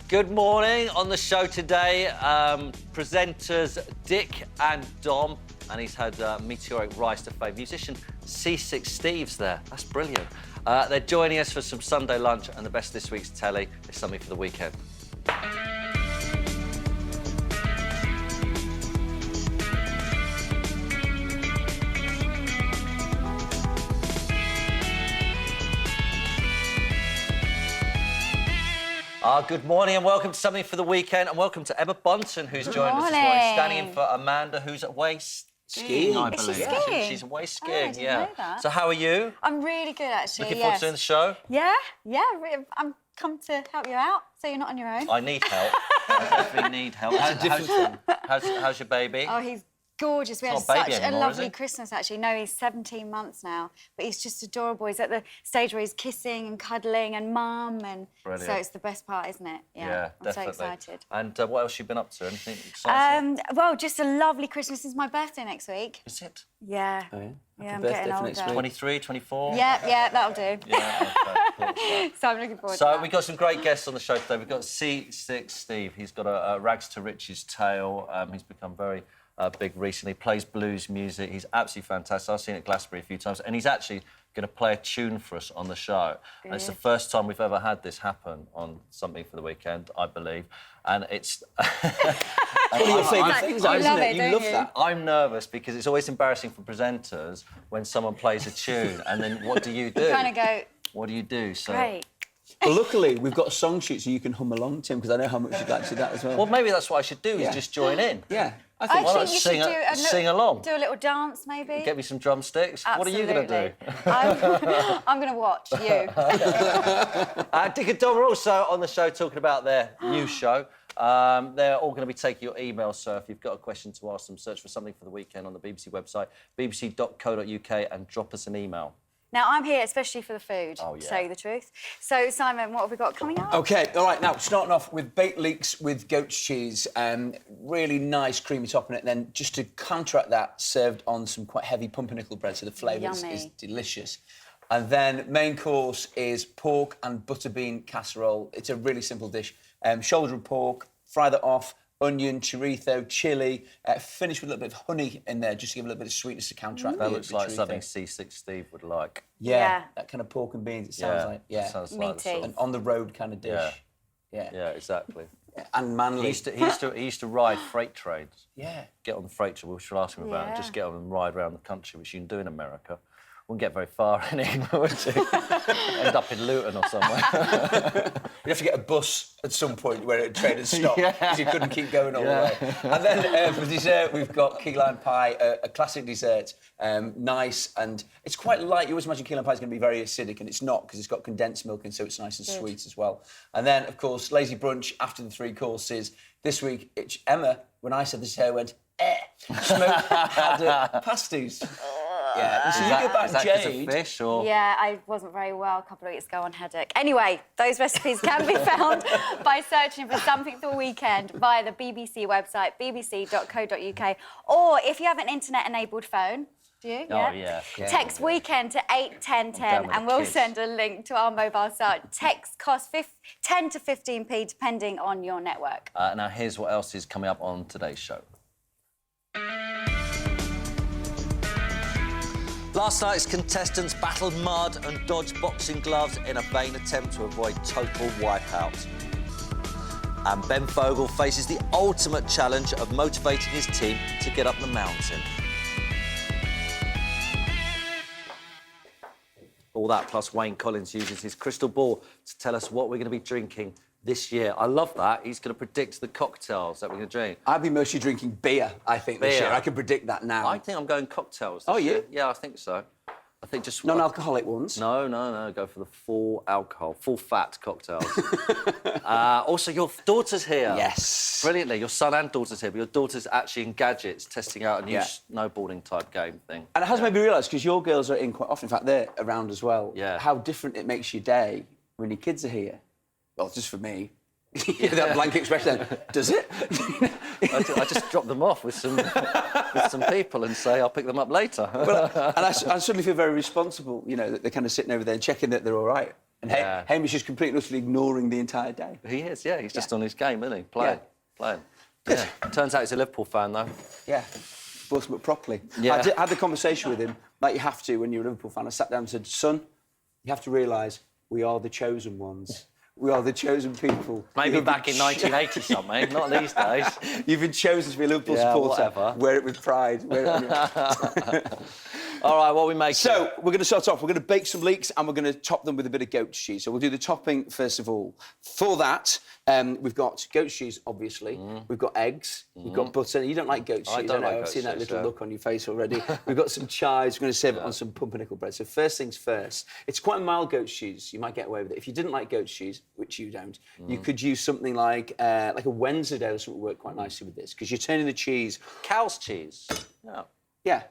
Good morning. On the show today, presenters Dick and Dom, and he's had meteoric rise to fame. Musician C6 Steve's there. That's brilliant. They're joining us for some Sunday lunch, and the best this week's telly is something for the weekend. Good morning and welcome to Something for the Weekend, and welcome to Emma Bunton, who's joined us this morning, standing in for Amanda, who's away skiing, I believe. Skiing? She's away Oh, I skiing, didn't know that. So how are you? I'm really good, actually. Looking forward to doing the show? Yeah. I'm come to help you out, so you're not on your own. I need help. I definitely need help. How's your baby? Oh, he's gorgeous. We had such a lovely Christmas, actually. No, he's 17 months now, but he's just adorable. He's at the stage where he's kissing and cuddling and mum, and brilliant. So it's the best part, isn't it? Yeah, I'm definitely. so excited. And what else have you been up to? Anything exciting? Well, just a lovely Christmas. It's my birthday next week. Is it? Yeah. Oh, yeah? Yeah, I'm birthday getting for older. next week. 23, 24? Yeah, that'll do. Yeah, okay. So I'm looking forward to So that. we've got some great guests on the show today. We've got C6 Steve. He's got a rags to riches tale. He's become very big recently. Plays blues music. He's absolutely fantastic. I've seen it at Glastonbury a few times, and he's actually going to play a tune for us on the show. And it's the first time we've ever had this happen on Something for the Weekend, I believe. And it's... One of your favourite things, I isn't love it? it, You love don't that. I'm nervous because it's always embarrassing for presenters when someone plays a tune, and then what do you do? Kind of go, What do you do? So, great. But luckily, we've got a song shoot so you can hum along, Tim, because I know how much you'd like to do that as well. well, maybe that's what I should do, Yeah. is just join in. Yeah, I I think Why so. not think you sing should a- sing along? Do a little dance, maybe. Get me some drumsticks. What are you going to do? I'm going to watch you. Dick and Dom are also on the show talking about their new show. They're all going to be taking your emails, so if you've got a question to ask them, search for Something for the Weekend on the BBC website, bbc.co.uk, and drop us an email. Now, I'm here especially for the food, Oh, yeah. to tell you the truth. So, Simon, what have we got coming up? OK, all right, now, starting off with baked leeks with goat's cheese. Really nice creamy top on it. Then, just to counteract that, served on some quite heavy pumpernickel bread, so the flavour is Yummy. delicious. And then, main course is pork and butterbean casserole. It's a really simple dish. Shoulder of pork, fry that off, onion, chorizo, chilli, finish with a little bit of honey in there, just to give a little bit of sweetness to counteract That the looks like chorizo. something C6 Steve would like. Yeah, that kind of pork and beans, it sounds like. Yeah, Sounds Me like the too. sort an of- on-the-road kind of dish. Yeah, exactly. And manly. He used to ride freight trains. Yeah. Get on the freight train, we should ask him about it. Yeah. Just get on and ride around the country, which you can do in America. Wouldn't get very far in England, would you? End up in Luton or somewhere. You'd have to get a bus at some point where a train had stopped because you couldn't keep going all the Yeah. way. And then for dessert, we've got key lime pie, a classic dessert, nice, and it's quite light. You always imagine key lime pie is going to be very acidic, and it's not, because it's got condensed milk in, so it's nice and sweet as well. And then, of course, lazy brunch after the 3 courses. This week, Emma, when I said this to her, went, smoked haddock pasties. Yeah, so you go back, Is that 'cause of Jade. fish or...? Yeah, I wasn't very well a couple of weeks ago on headache. Anyway, those recipes can be found by searching for Something for the Weekend via the BBC website, bbc.co.uk, or if you have an internet-enabled phone, do you? Oh, yeah. Text weekend to 81010 with and the we'll kids. send a link to our mobile site. Text costs 10 to 15p depending on your network. Now, here's what else is coming up on today's show. Last night's contestants battled mud and dodged boxing gloves in a vain attempt to avoid total wipeout. And Ben Fogle faces the ultimate challenge of motivating his team to get up the mountain. All that, plus Wayne Collins uses his crystal ball to tell us what we're going to be drinking this year. I love that. He's going to predict the cocktails that we're going to drink. I'd be mostly drinking beer, I think, this Beer. year. I can predict that now. I think I'm going cocktails this Oh, year. you? Yeah, I think so. I think just... Non-alcoholic ones? No, go for the full alcohol, full fat cocktails. Also, your daughter's here. Yes. Brilliantly. Your son and daughter's here, but your daughter's actually in gadgets, testing out a new Yeah. snowboarding type game thing. And it has made me realise, because your girls are in quite often, in fact, they're around as well, Yeah. how different it makes your day when your kids are here. Well, just for me. That blank expression then. Does it? I just drop them off with some people and say I'll pick them up later. Well, and I suddenly feel very responsible, you know, that they're kind of sitting over there and checking that they're all right. And Yeah. Hamish is completely and utterly ignoring the entire day. He is, yeah. He's just on his game, isn't he? Playing. Good. Yeah. Turns out he's a Liverpool fan, though. Yeah, brought him up properly. Yeah. I had the conversation with him, like you have to when you're a Liverpool fan. I sat down and said, son, you have to realise we are the chosen ones. We are the chosen people. Maybe back in 1980 something, not these days. You've been chosen to be a Liverpool supporter. Whatever. Wear it with pride. All right, what are we making? So, we're going to start off. We're going to bake some leeks and we're going to top them with a bit of goat cheese. So, we'll do the topping first of all. For that, we've got goat cheese, obviously. We've got eggs. We've got butter. You don't like goat cheese, I don't like I've goat seen that cheese, little yeah. look on your face already. We've got some chives. We're going to serve it on some pumpernickel bread. So, first things first. It's quite a mild goat cheese. You might get away with it. If you didn't like goat cheese, which you don't, you could use something like a Wednesday or something would work quite nicely with this, because you're turning the cheese... Cow's cheese. Yeah. Yeah.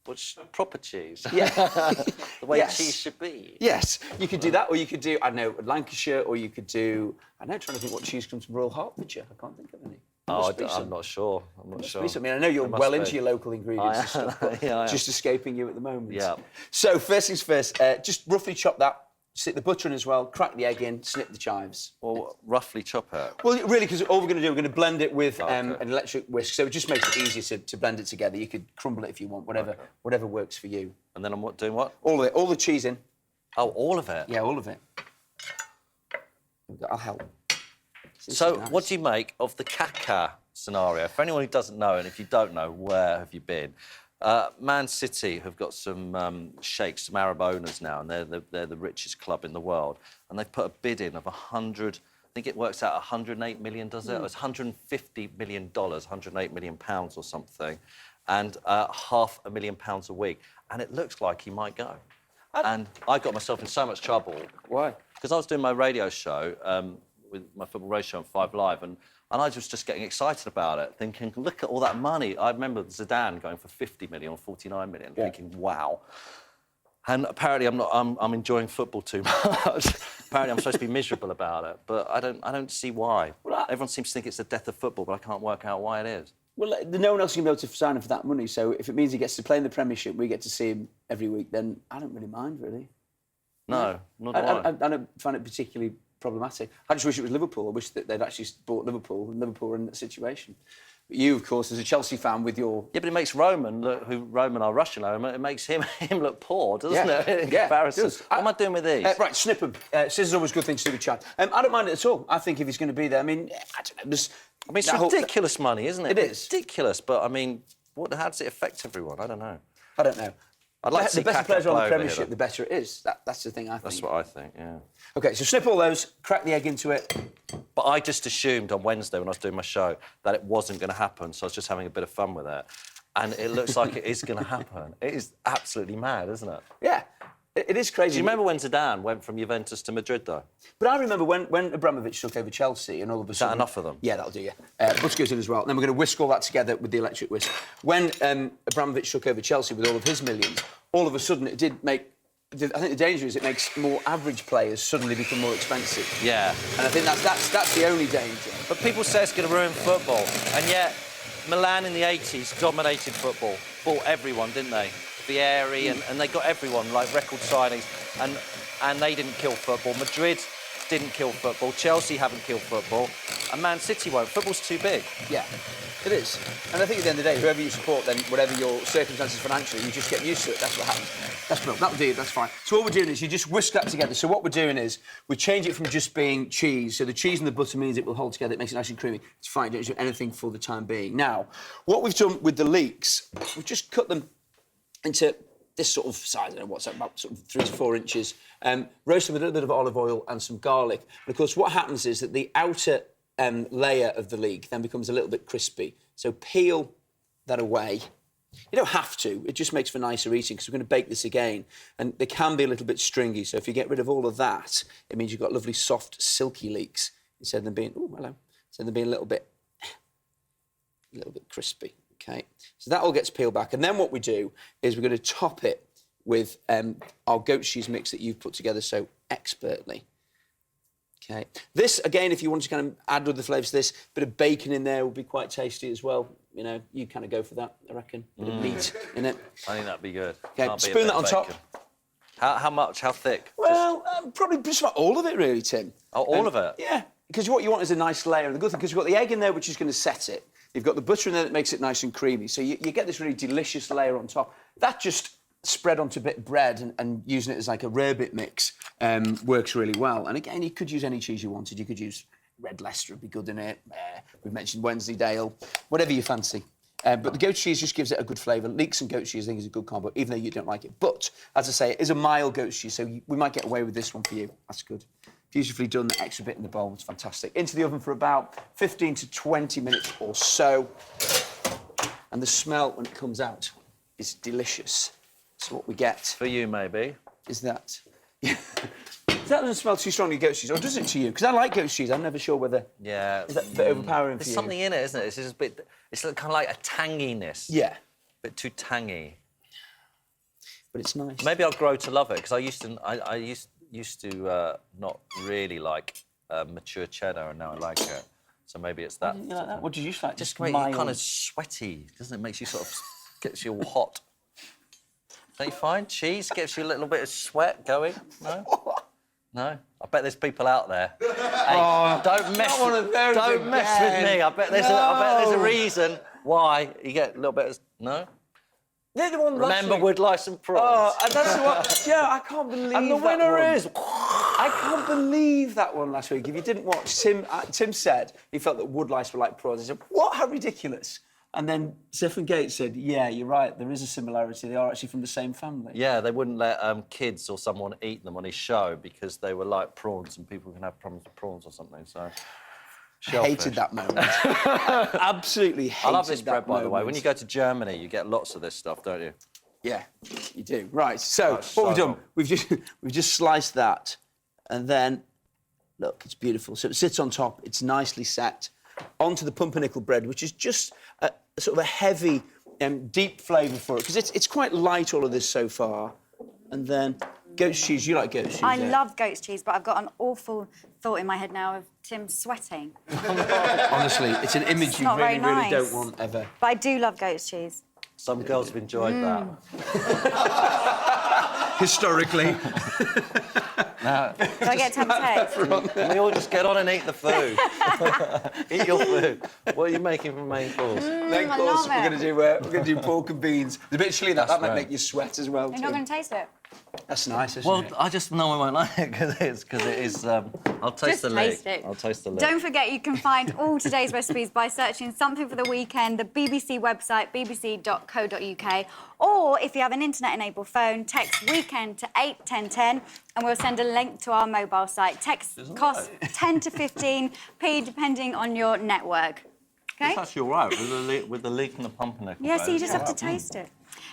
Which proper cheese. Yeah. The way Yes. cheese should be. Yes, you could do that, or you could do, I don't know, Lancashire, or you could do, I don't know, trying to think what cheese comes from Royal Hertfordshire. I can't think of any. I'm not sure. I'm not sure. I mean, I know you're There well must into be. your local ingredients and stuff, but Yeah, I am. just escaping you at the moment. Yeah. So, first things first, just roughly chop that, stick the butter in as well, crack the egg in, snip the chives. Well, roughly chop it. Well, really, because all we're going to do, we're going to blend it with Okay. an electric whisk, so it just makes it easier to blend it together. You could crumble it if you want, whatever works for you. And then I'm doing what? All of it, all the cheese in. Oh, all of it? Yeah, all of it. I'll help. So, what do you make of the caca scenario? For anyone who doesn't know, and if you don't know, where have you been? Man City have got some sheikhs, some Arab owners now, and they're the richest club in the world. And they've put a bid in of 100, I think it works out 108 million, does it? It's $150 million, 108 million pounds or something, and £500,000 a week. And it looks like he might go. And I got myself in so much trouble. Why? Because I was doing my radio show, with my football radio show on 5 Live, and I was just getting excited about it, thinking, look at all that money. I remember Zidane going for 50 million or 49 million, thinking, wow. And apparently I'm enjoying football too much. Apparently I'm supposed to be miserable about it, but I don't see why. Well, Everyone seems to think it's the death of football, but I can't work out why it is. Well, no one else can be able to sign him for that money, so if it means he gets to play in the Premiership, we get to see him every week, then I don't really mind, really. No, not do I don't find it particularly problematic. I just wish it was Liverpool. I wish that they'd actually bought Liverpool and Liverpool were in that situation. But you, of course, as a Chelsea fan with your... Yeah, but it makes Roman, our Russian Roman, it makes him look poor, doesn't it, in comparison? It does. What am I doing with these? Right, snip them. Scissors are always a good thing to do with Chad. I don't mind it at all. I think if he's going to be there, I mean, I don't know, It's ridiculous money, isn't it? It is. Ridiculous, but, I mean, how does it affect everyone? I don't know. I don't know. I'd like to see the better Kaka players are on play the over Premiership, here, the better it is. That's the thing, I think. That's what I think, yeah. OK, so snip all those, crack the egg into it. But I just assumed on Wednesday when I was doing my show that it wasn't going to happen, so I was just having a bit of fun with it. And it looks like it is going to happen. It is absolutely mad, isn't it? Yeah, it is crazy. Do you remember when Zidane went from Juventus to Madrid, though? But I remember when Abramovich took over Chelsea and all of a sudden... enough of them? Yeah, that'll do, yeah. Butter goes in as well. And then we're going to whisk all that together with the electric whisk. When Abramovich took over Chelsea with all of his millions, all of a sudden it did make... I think the danger is it makes more average players suddenly become more expensive. Yeah. And I think that's the only danger. But people say it's going to ruin football, and yet Milan in the 80s dominated football, bought everyone, didn't they? Vieri, and they got everyone, like record signings, and they didn't kill football. Madrid didn't kill football. Chelsea haven't killed football, and Man City won't. Football's too big. Yeah, it is. And I think at the end of the day, whoever you support, then whatever your circumstances financially, you just get used to it. That's what happens. That's brilliant. That'll do it. That's fine. So what we're doing is you just whisk that together. So what we're doing is we change it from just being cheese. So the cheese and the butter means it will hold together. It makes it nice and creamy. It's fine. You don't do anything for the time being. Now, what we've done with the leeks, we've just cut them into this sort of size, I don't know what's that, about sort of 3 to 4 inches. Roast them with a little bit of olive oil and some garlic. And of course, what happens is that the outer layer of the leek then becomes a little bit crispy. So peel that away. You don't have to. It just makes for nicer eating because we're going to bake this again. And they can be a little bit stringy. So if you get rid of all of that, it means you've got lovely, soft, silky leeks instead of them being, oh, hello, instead of them being a little bit crispy. OK, so that all gets peeled back. And then what we do is we're going to top it with our goat cheese mix that you've put together so expertly. OK, this, again, if you want to kind of add other flavours to this, bit of bacon in there would be quite tasty as well. You know, you kind of go for that, I reckon. Bit of meat in it. I think that'd be good. OK, spoon that on top. How much? How thick? Well, probably just about all of it, really, Tim. Oh, all of it? Yeah, because what you want is a nice layer. And the good thing, because you've got the egg in there, which is going to set it. You've got the butter in there that makes it nice and creamy. So you get this really delicious layer on top. That just spread onto a bit of bread and using it as like a rarebit mix works really well. And again, you could use any cheese you wanted. You could use red Leicester, would be good in it. We've mentioned Wensleydale, whatever you fancy. But the goat cheese just gives it a good flavour. Leeks and goat cheese, I think, is a good combo, even though you don't like it. But, as I say, it is a mild goat cheese, so we might get away with this one for you. That's good. Beautifully done, the extra bit in the bowl, it's fantastic. Into the oven for about 15 to 20 minutes or so. And the smell, when it comes out, is delicious. So what we get... For you, maybe. ...is that... That doesn't smell too strongly goat cheese, or does it to you? Because I like goat cheese. I'm never sure whether... Yeah. Is that a bit overpowering for you? There's something in it, isn't it? It's just a bit... It's kind of like a tanginess. Yeah. A bit too tangy. But it's nice. Maybe I'll grow to love it, because I used to not really like mature cheddar, and now I like it. So maybe it's that. You like that? What did you used to like? Just make you kind of sweaty, doesn't it? Makes you sort of... gets you all hot. Don't you find? Cheese gets you a little bit of sweat going? No? No? I bet there's people out there. Hey, don't mess with me. I bet there's a reason why you get a little bit of... No? They're the one Remember woodlice and prawns? Oh, and that's the one... Yeah, I can't believe And the that winner one. is... I can't believe that one last week. If you didn't watch, Tim said he felt that woodlice were like prawns. I said, what? How ridiculous. And then Stephen Gates said, yeah, you're right, there is a similarity. They are actually from the same family. Yeah, they wouldn't let kids or someone eat them on his show because they were like prawns and people can have problems with prawns or something, so... I hated that moment. Absolutely hated that I love this bread, by the way. moment. When you go to Germany, you get lots of this stuff, don't you? Yeah, you do. Right, so That's what we've so done, we've just sliced that, and then, look, it's beautiful. So it sits on top, it's nicely set, onto the pumpernickel bread, which is just a sort of a heavy, deep flavour for it, because it's quite light, all of this so far. And then goat's cheese, you like goat's cheese? I love goat's cheese, but I've got an awful thought in my head now of Tim sweating. Honestly, it's an image you not really, very really don't nice. want ever. But I do love goat's cheese. Some girls have enjoyed that. Historically. Do I get to have a taste? Can we all just get on and eat the food? Eat your food. What are you making for main course? Main I course, love we're going to do pork and beans. There's a bit of chilli in that. That might right. make you sweat as well, You're too. not going to taste it? That's nice, isn't Well, it? I just know I won't like it because it is... I'll taste Just the leg. taste it. I'll taste the leg. Don't forget, you can find all today's recipes by searching Something for the Weekend, the BBC website, bbc.co.uk, or if you have an internet-enabled phone, text WEEKEND to 81010 and we'll send a link to our mobile site. Text costs 10 to 15p, depending on your network. OK? It's actually all right with the leek and the pumpernickel. Yeah, so you just have to taste it.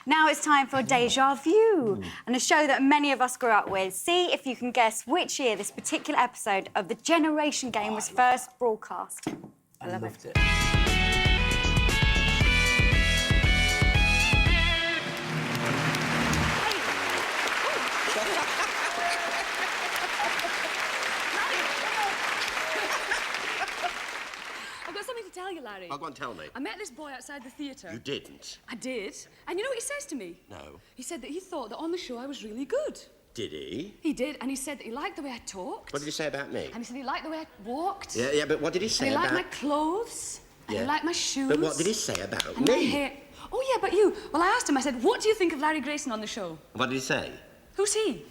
Now it's time for Deja Vu, and a show that many of us grew up with. See if you can guess which year this particular episode of the Generation Game was first broadcast. I love it. I've got something to tell you, Larry. Oh, go on, tell me. I met this boy outside the theatre. You didn't? I did. And you know what he says to me? No. He said that he thought that on the show I was really good. Did he? He did, and he said that he liked the way I talked. What did he say about me? And he said he liked the way I walked. Yeah, but what did he And say he liked about... my clothes. And Yeah. he liked my shoes. But what did he say about and my me? hair. Oh, yeah, but you. Well, I asked him, I said, what do you think of Larry Grayson on the show? What did he say? Who's he?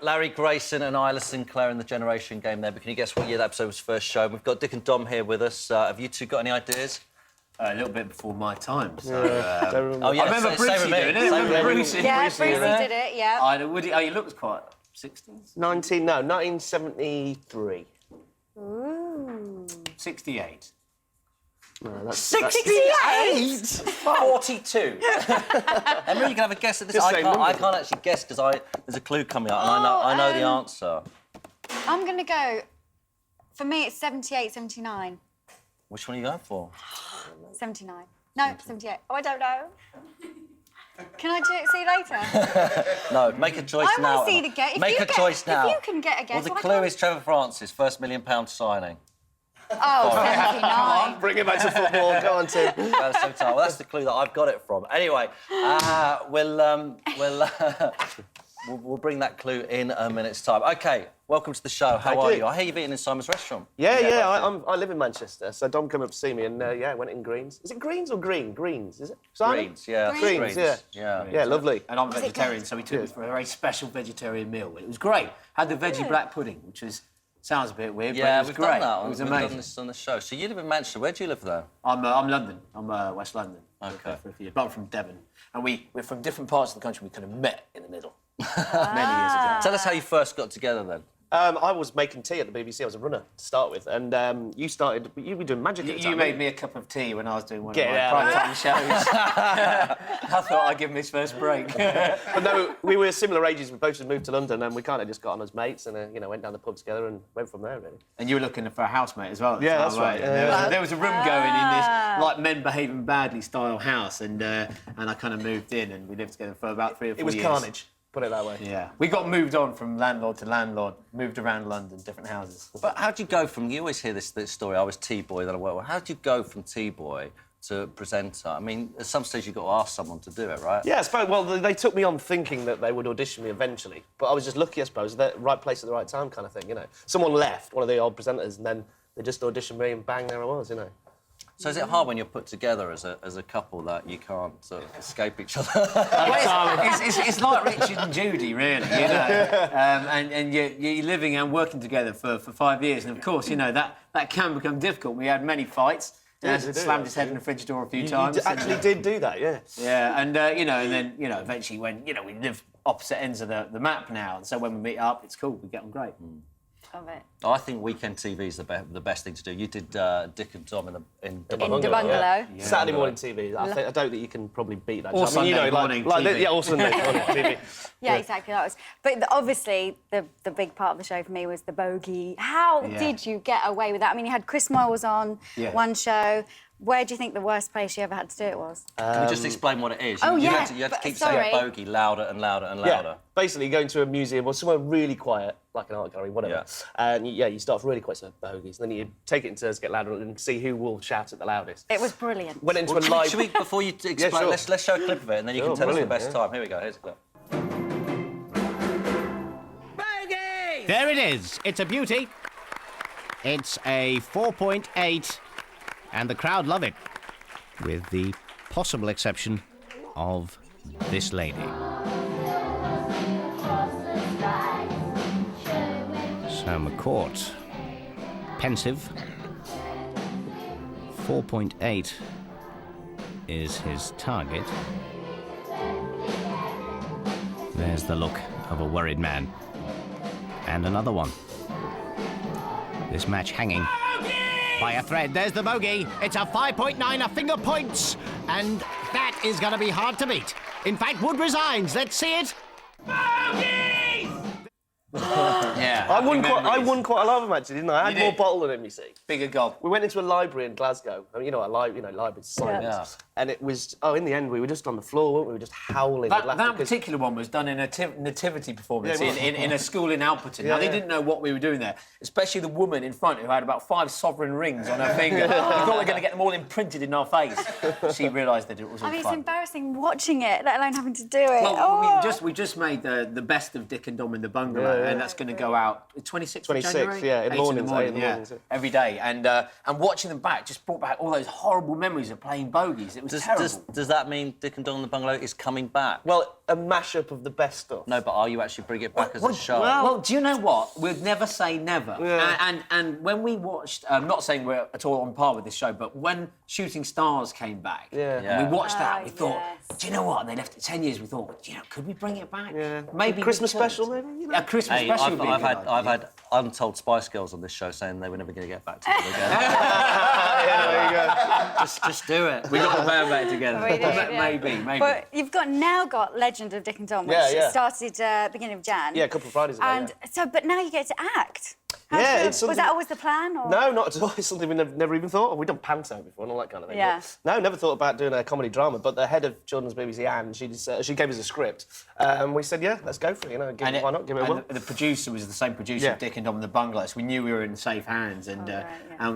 Larry Grayson and Isla Sinclair in the Generation Game there. But can you guess what year that episode was first shown? We've got Dick and Dom here with us. Have you two got any ideas? A little bit before my time. So, Oh, yeah. I remember same Brucey with me. doing it. Same I remember with me. Brucey. Yeah, Brucey, Brucey did it, yeah. I know, Woody. Oh, he looks quite 60s. 1973. Ooh. 68. 68? 42. Emily, you can have a guess at this. Just I say can't number. actually guess because there's a clue coming up and I know the answer. I'm going to go... For me, it's 78, 79. Which one are you going for? 79. No, 78. Oh, I don't know. Can I see you later? No, make a choice I now. want to see the guess. Make a choice now. If you can get a guess, Well, the well, I clue can't- is Trevor Francis, first £1 million signing. Oh, 79. Bring it back to football. Go on, Tim. So tight. Well, that's the clue that I've got it from. Anyway, we'll bring that clue in a minute's time. OK, welcome to the show. How are you? I hear you've eaten in Simon's restaurant. I live in Manchester, so Dom came up to see me and, I went in Greens. Is it Greens or Green? Greens, is it? Simon? Greens, yeah. Greens, yeah. Yeah, lovely. And I'm vegetarian, so we took it for a very special vegetarian meal. It was great. Had the veggie black pudding, which sounds a bit weird, but it was we've great. done that. It was we've amazing. done this on the show. So you live in Manchester. Where do you live, though? I'm London. I'm West London. OK. For a few years. But I'm from Devon. And we're from different parts of the country. We kind of met in the middle many years ago. Tell us how you first got together, then. I was making tea at the BBC. I was a runner to start with, and you were doing magic at the time. You made me a cup of tea when I was doing one Get of my out. prime time shows. I thought I'd give him his first break. But no, we were similar ages. We both just moved to London, and we kind of just got on as mates, and went down the pub together and went from there, really. And you were looking for a housemate as well. At the Yeah, time, that's right. weren't you? There was a room going in this like men behaving badly style house, and I kind of moved in, and we lived together for about 3 or 4 years. It was carnage. Put it that way. Yeah, we got moved on from landlord to landlord, moved around London, different houses. But how do you go from... You always hear this story. I was T-boy, then I worked... How do you go from T-boy to presenter? I mean, at some stage you've got to ask someone to do it, right? Yeah, I suppose. Well, they took me on thinking that they would audition me eventually, but I was just lucky, I suppose. The right place at the right time, kind of thing. Someone left, one of the old presenters, and then they just auditioned me, and bang, there I was. So is it hard when you're put together as a couple that you can't sort of escape each other? It's like Richard and Judy, really, and you're living and working together for 5 years, and of course, that can become difficult. We had many fights. Slammed his head in the fridge door a few times. You actually did do that, yeah. Yeah, and then eventually when we live opposite ends of the map now, and so when we meet up, it's cool. We get on great. Love it. I think weekend TV is the best thing to do. You did Dick and Dom in The Bungalow. Yeah. Saturday morning TV. I don't think you can probably beat that. Or Sunday morning TV. Or Sunday morning TV. Yeah, exactly. That was. But obviously, the big part of the show for me was the bogey. How did you get away with that? I mean, you had Chris Moyles on one show. Where do you think the worst place you ever had to do it was? Can we just explain what it is? You had to keep saying bogey louder and louder and louder. Yeah, basically going to a museum or somewhere really quiet, like an art gallery, whatever. Yeah. And you start off really quiet, so bogeys, and then you take it in turns, get louder, and see who will shout at the loudest. It was brilliant. Went into a live... Should we, before you explain, sure. let's show a clip of it, and then you can tell us the best time. Here we go. Here's a clip. There it is. It's a beauty. It's a 4.8, and the crowd love it, with the possible exception of this lady. So McCourt, pensive. 4.8 is his target. There's the look of a worried man. And another one. This match hanging by a thread. There's the bogey. It's a 5.9, a finger points. And that is going to be hard to beat. In fact, Wood resigns. Let's see it. Yeah. I won quite a lot of them, actually, didn't I? I had more bottle than him, you see. Bigger gob. We went into a library in Glasgow. I mean, library's silence. And it was... Oh, in the end, we were just on the floor, weren't we? We were just howling with laughter. That particular one was done in a nativity performance Yeah, it was. in a school in Alperton. Now, they didn't know what we were doing there, especially the woman in front who had about 5 sovereign rings on her finger. We thought we were going to get them all imprinted in our face. She realised that it was all I mean, fun. it's embarrassing watching it, let alone having to do it. Well, we just made the best of Dick and Dom in the Bungalow, and that's going to go out 26th of January. Yeah, in the mornings, every day. And watching them back just brought back all those horrible memories of playing bogeys. It was terrible. Does that mean Dick and Dom in the Bungalow is coming back? Well, a mashup of the best stuff. No, but are you actually bringing it back as a show? Well, do you know what? We'd never say never. Yeah. And when we watched, I'm not saying we're at all on par with this show, but when Shooting Stars came back, and we watched that, we thought, do you know what? And they left it 10 years. We thought, could we bring it back? Yeah. Maybe Christmas special, maybe. A Christmas special. would be a good idea. I've had untold Spice Girls on this show saying they were never going to get back together again. There you go. just do it. We got the band back together. We did, yeah. Maybe. But you've now got Legend of Dick and Dom, which started beginning of Jan. Yeah, a couple of Fridays ago. And but now you get to act. Yeah, Was that always the plan? Or? No, not at all. It's something we never even thought of. We've done panto before and all that kind of thing. Yeah. But no, never thought about doing a comedy drama. But the head of Children's BBC, Anne, she gave us a script. We said, yeah, let's go for it. You know, why not? Give it a whirl. The producer was the same producer, Yeah. Dick and Dom and the Bungalows. We knew we were in safe hands, and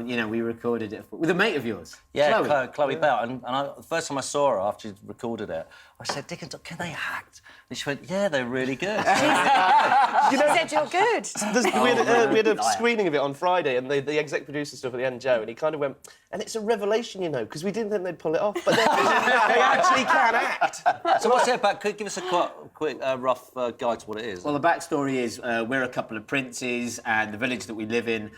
you know, we recorded it with a mate of yours. Yeah, Chloe Bell. And the first time I saw her after she'd recorded it, I said, Dick and Dom, can they act? And she went, yeah, they're really good. She said you're good. We had a screening of it on Friday, and the exec producer stuff at the end, Joe, and he kind of went, and it's a revelation, you know, because we didn't think they'd pull it off, but they actually can act. So what's it about? Could you give us a quick rough guide to what it is? Well, the backstory is we're a couple of princes, and the village that we live in,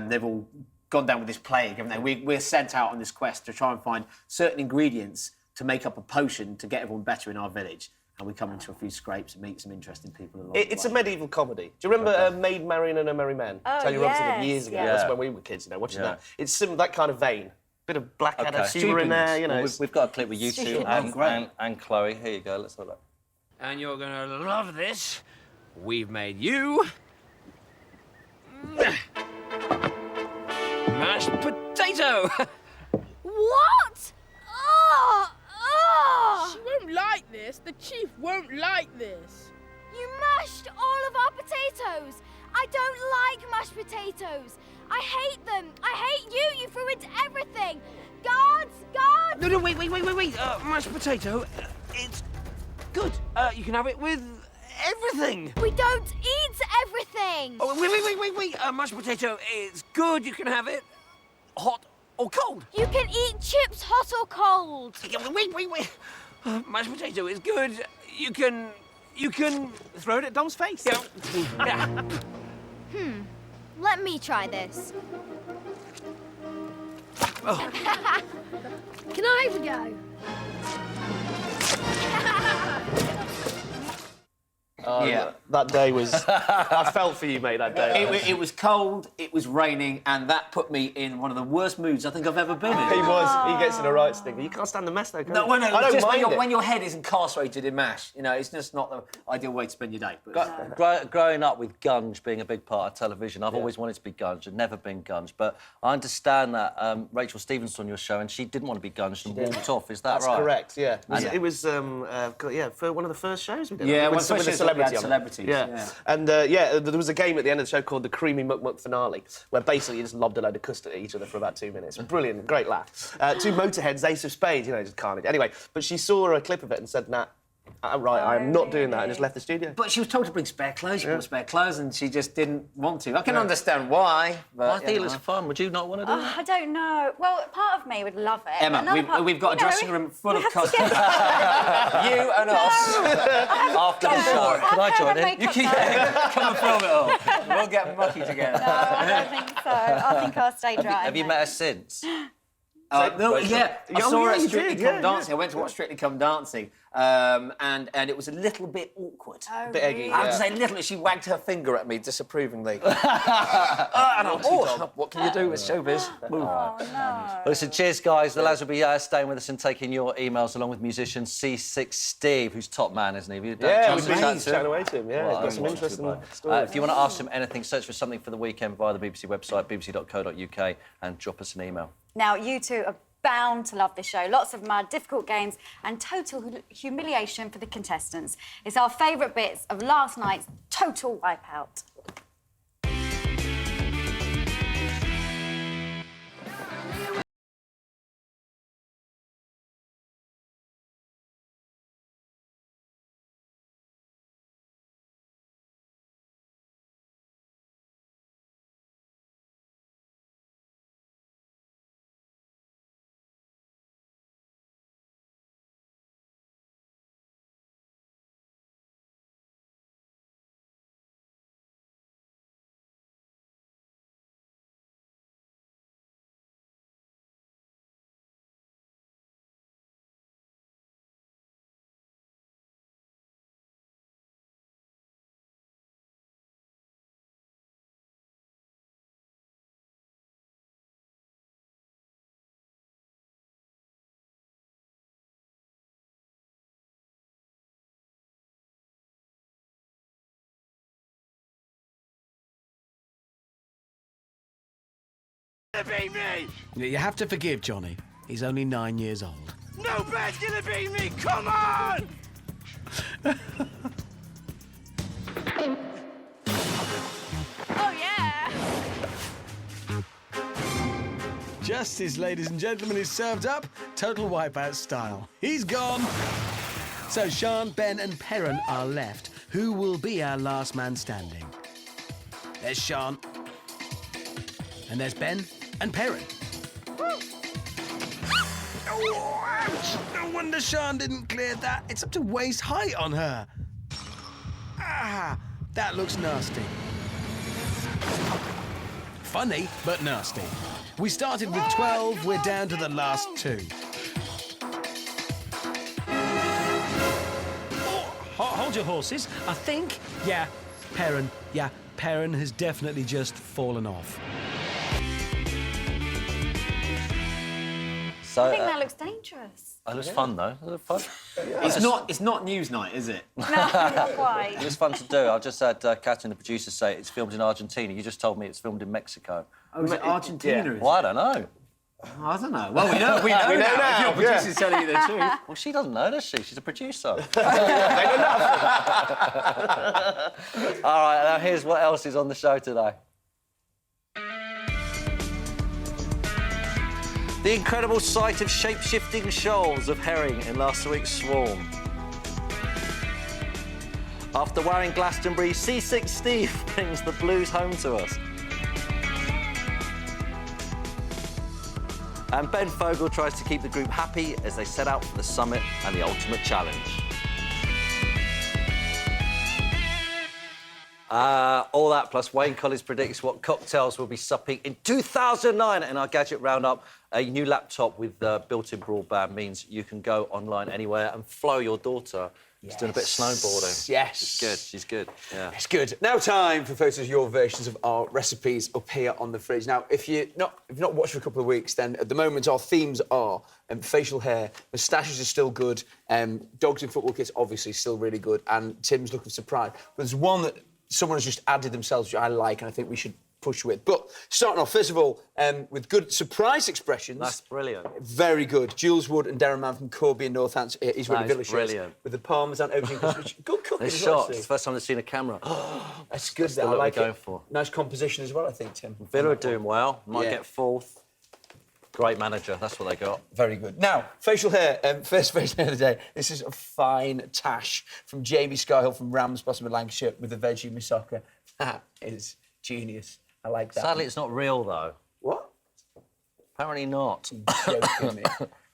they've all gone down with this plague, haven't they? We're sent out on this quest to try and find certain ingredients to make up a potion to get everyone better in our village. And we come into a few scrapes and meet some interesting people along It's the a way. medieval comedy. Do you remember Maid Marian and Her Merry Men? Oh, Tony Robinson did yes, years ago. yeah. That's when we were kids, you know, watching that. It's that kind of vein. Bit of Blackadder humour in there, you know. Well, we've got a clip with you two Stupid. and Chloe. Here you go. Let's have a look. And you're gonna love this. We've made you mashed potato. What? Oh! Oh! She won't like this. The chief won't like this. You mashed all of our potatoes. I don't like mashed potatoes. I hate them. I hate you. You ruined everything. Guards! Guards! No, wait. Mashed potato, it's good. You can have it with everything. We don't eat everything. Oh, wait. Mashed potato, it's good. You can have it hot or cold. You can eat chips hot or cold. Wait. Mashed potato is good. You can Throw it at Dom's face. Yeah. Let me try this. Can I have a go? Yeah. That day was... I felt for you, mate, that day. It was cold, it was raining, and that put me in one of the worst moods I think I've ever been in. He was. He gets in a right stinger. You can't stand the mess, though, can No, you? well, no, I don't just mind it. when your head is incarcerated in MASH, you know, it's just not the ideal way to spend your day. But Growing up with Gunge being a big part of television, I've always wanted to be Gunge. I've never been Gunge. But I understand that Rachel Stevens was on your show and she didn't want to be Gunged and walked off. Is that That's right? correct, yeah. It was for one of the first shows we did. Yeah, with one of the first a shows that we had celebrity on. celebrities, yeah. And there was a game at the end of the show called the Creamy Muck Muck Finale, where basically you just lobbed a load of custard at each other for about 2 minutes. Brilliant, great laugh. Two Motorheads, Ace of Spades, you know, just carnage. Anyway, but she saw a clip of it and said, nah, I'm not doing that, and just left the studio. But she was told to bring spare clothes. She brought spare clothes, and she just didn't want to. I can understand why. But, I think it looks fun. Would you not want to do it? I don't know. Well, part of me would love it. Emma, Another part, we've got a you know, dressing room full we of have to costumes. get- You and us. After the show, can I join in? You come and film it all. We'll get mucky together. No, I don't think so. I think I'll stay dry. Have you met her since? No, yeah, I Oh, saw her yeah, at you Strictly did, Come yeah, Dancing. I went to watch Strictly Come Dancing, and it was a little bit awkward. Oh, Bit eggy, really? I have to yeah. say, literally, she wagged her finger at me disapprovingly. And I'm, what can you do with showbiz? Oh, no. Well, listen, cheers, guys. The lads will be staying with us and taking your emails along with musician C6 Steve, who's top man, isn't he? Have you had a Yeah, chance we've to been chat to him? chatting away to him, yeah. Well, He's got some I'm interesting watching too, stories. if you want to ask him anything, search for Something for the Weekend via the BBC website, bbc.co.uk, and drop us an email. Now, you two are bound to love this show. Lots of mud, difficult games, and total humiliation for the contestants. It's our favourite bits of last night's total wipeout. gonna beat me! You have to forgive Johnny. He's only 9 years old. No bear's gonna beat me! Come on! Oh, yeah. Justice, ladies and gentlemen, is served up. Total Wipeout style. He's gone. So Sean, Ben and Perrin are left. Who will be our last man standing? There's Sean. And there's Ben and Perrin. Oh, ouch! No wonder Sean didn't clear that. It's up to waist height on her. Ah, that looks nasty. Funny, but nasty. We started with 12, we're down to the last 2. Hold your horses. I think, Perrin has definitely just fallen off. So, I think that looks dangerous. it was fun, though. It was fun. It's not news night, is it? No, not quite. It was fun to do. I just had Catherine, the producer, say it's filmed in Argentina. You just told me it's filmed in Mexico. Oh, is it Argentina? Well, I don't know. I don't know. Well, we know now. If your producer's telling you the truth. Well, she doesn't know, does she? She's a producer. All right, now here's what else is on the show today. The incredible sight of shape-shifting shoals of herring in last week's swarm. After Warren Glastonbury, C6 Steve brings the blues home to us. And Ben Fogle tries to keep the group happy as they set out for the summit and the ultimate challenge. All that plus Wayne Collins predicts what cocktails we'll be supping in 2009 in our Gadget Roundup. A new laptop with built-in broadband means you can go online anywhere and follow your daughter. She's doing a bit of snowboarding. Yes. She's good, she's good, yeah. It's good. Now time for photos of your versions of our recipes up here on the fridge. Now, if you've not watched for a couple of weeks, then at the moment our themes are facial hair, moustaches are still good, dogs in football kits obviously still really good, and Tim's looking surprised. But there's one that someone has just added themselves, which I like, and I think we should push with. But starting off, first of all, with good surprise expressions. That's brilliant. Very good. Jules Wood and Darren Mann from Corby in Northampton. He's wearing Villa shirts. Brilliant. With the parmesan aubergine. Good cooking It's as well, shot. It's the first time they've seen a camera. That's good. That's the I look like we're it. going for. Nice composition as well, I think, Tim. Villa are doing well. Might Yeah. get 4th. Great manager. That's what they got. Very good. Now, facial hair. First facial hair of the day. This is a fine tash from Jamie Skyhill from Ramsbottom in Lancashire with the veggie moussaka. That is genius. I like that. Sadly, it's not real, though. What? Apparently not. You're joking me.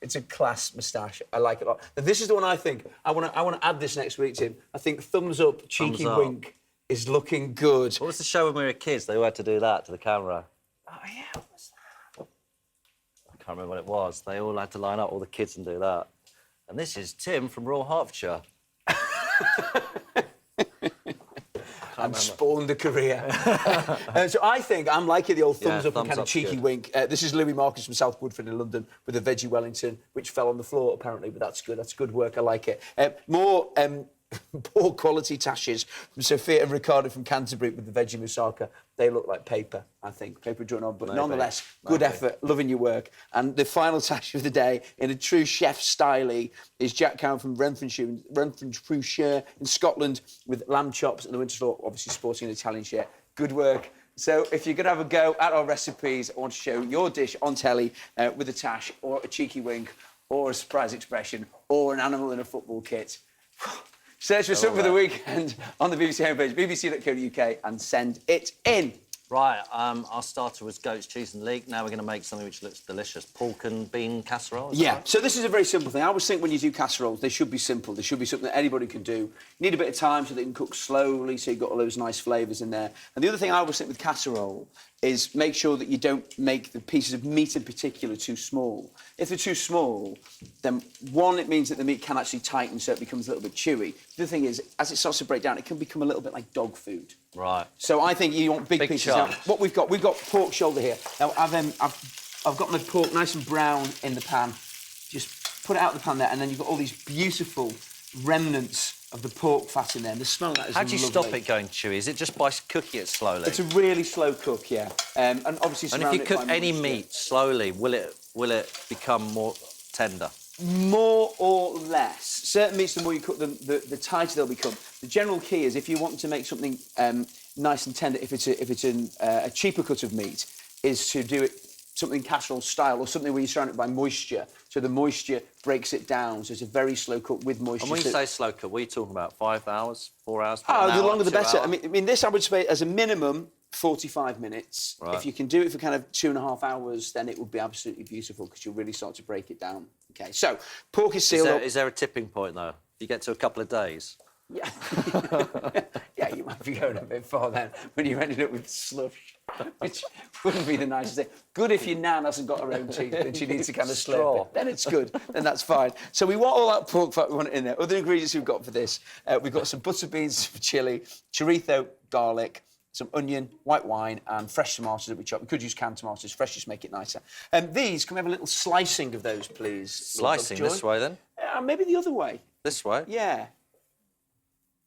It's a class moustache. I like it a lot. Now, this is the one I think. I want to add this next week, Tim. I think thumbs up, cheeky Thumbs up. wink is looking good. What was the show when we were kids? They all had to do that to the camera. Oh, yeah. What was that? I can't remember what it was. They all had to line up, all the kids, and do that. And this is Tim from Royal Hertfordshire. And spawned a career. So I think I'm liking the old thumbs up and kind of up's cheeky good. wink. This is Louis Marcus from South Woodford in London with a veggie Wellington, which fell on the floor apparently, but that's good. That's good work. I like it. More poor quality tashes from Sophia and Ricardo from Canterbury with the veggie moussaka. They look like paper, I think, paper drawn on, but nonetheless, good effort, loving your work. And the final tash of the day, in a true chef style, is Jack Cowan from Renfrewshire in Scotland with lamb chops and the winter store, obviously sporting an Italian shirt. Good work. So if you're going to have a go at our recipes, I want to show your dish on telly with a tash or a cheeky wink or a surprise expression or an animal in a football kit. Search for something for the weekend on the BBC homepage, bbc.co.uk, and send it in. Right, our starter was goat's cheese and leek. Now we're going to make something which looks delicious. Pork and bean casserole. Yeah, so this is a very simple thing. I always think when you do casseroles, they should be simple. They should be something that anybody can do. You need a bit of time so they can cook slowly, so you've got all those nice flavours in there. And the other thing I always think with casserole is make sure that you don't make the pieces of meat in particular too small. If they're too small, then one, it means that the meat can actually tighten so it becomes a little bit chewy. The other thing is, as it starts to break down, it can become a little bit like dog food. Right. So I think you want big pieces. Now, what we've got pork shoulder here. Now I've got my pork nice and brown in the pan. Just put it out of the pan there, and then you've got all these beautiful remnants of the pork fat in there. And the smell of that is How do you lovely. stop it going chewy? Is it just by cooking it slowly? It's a really slow cook, yeah. And obviously, And if you surround it cook by any moisture. meat slowly, will it become more tender? More or less. Certain meats, the more you cook them, the tighter they'll become. The general key is if you want to make something nice and tender, if it's a cheaper cut of meat, is to do it something casserole style or something where you surround it by moisture, so the moisture breaks it down. So it's a very slow cook with moisture. And when you say slow cook, what are you talking about? 5 hours, 4 hours? Oh, the longer the 2 better. hours? I mean, this I would say as a minimum 45 minutes. Right. If you can do it for kind of 2.5 hours, then it would be absolutely beautiful because you'll really start to break it down. Okay, so pork is sealed up. Is there a tipping point though? You get to a couple of days. Yeah. Yeah, you might be going a bit far then when you ended up with slush, which wouldn't be the nicest thing. Good if your nan hasn't got her own teeth and she needs to kind of slurp it. Then it's good. Then that's fine. So we want all that pork fat, we want it in there. Other ingredients we've got for this, we've got some butter beans for chilli, chorizo, garlic, some onion, white wine, and fresh tomatoes that we chop. We could use canned tomatoes. Fresh just make it nicer. These, can we have a little slicing of those, please? Slicing this way then? Maybe the other way. This way? Yeah.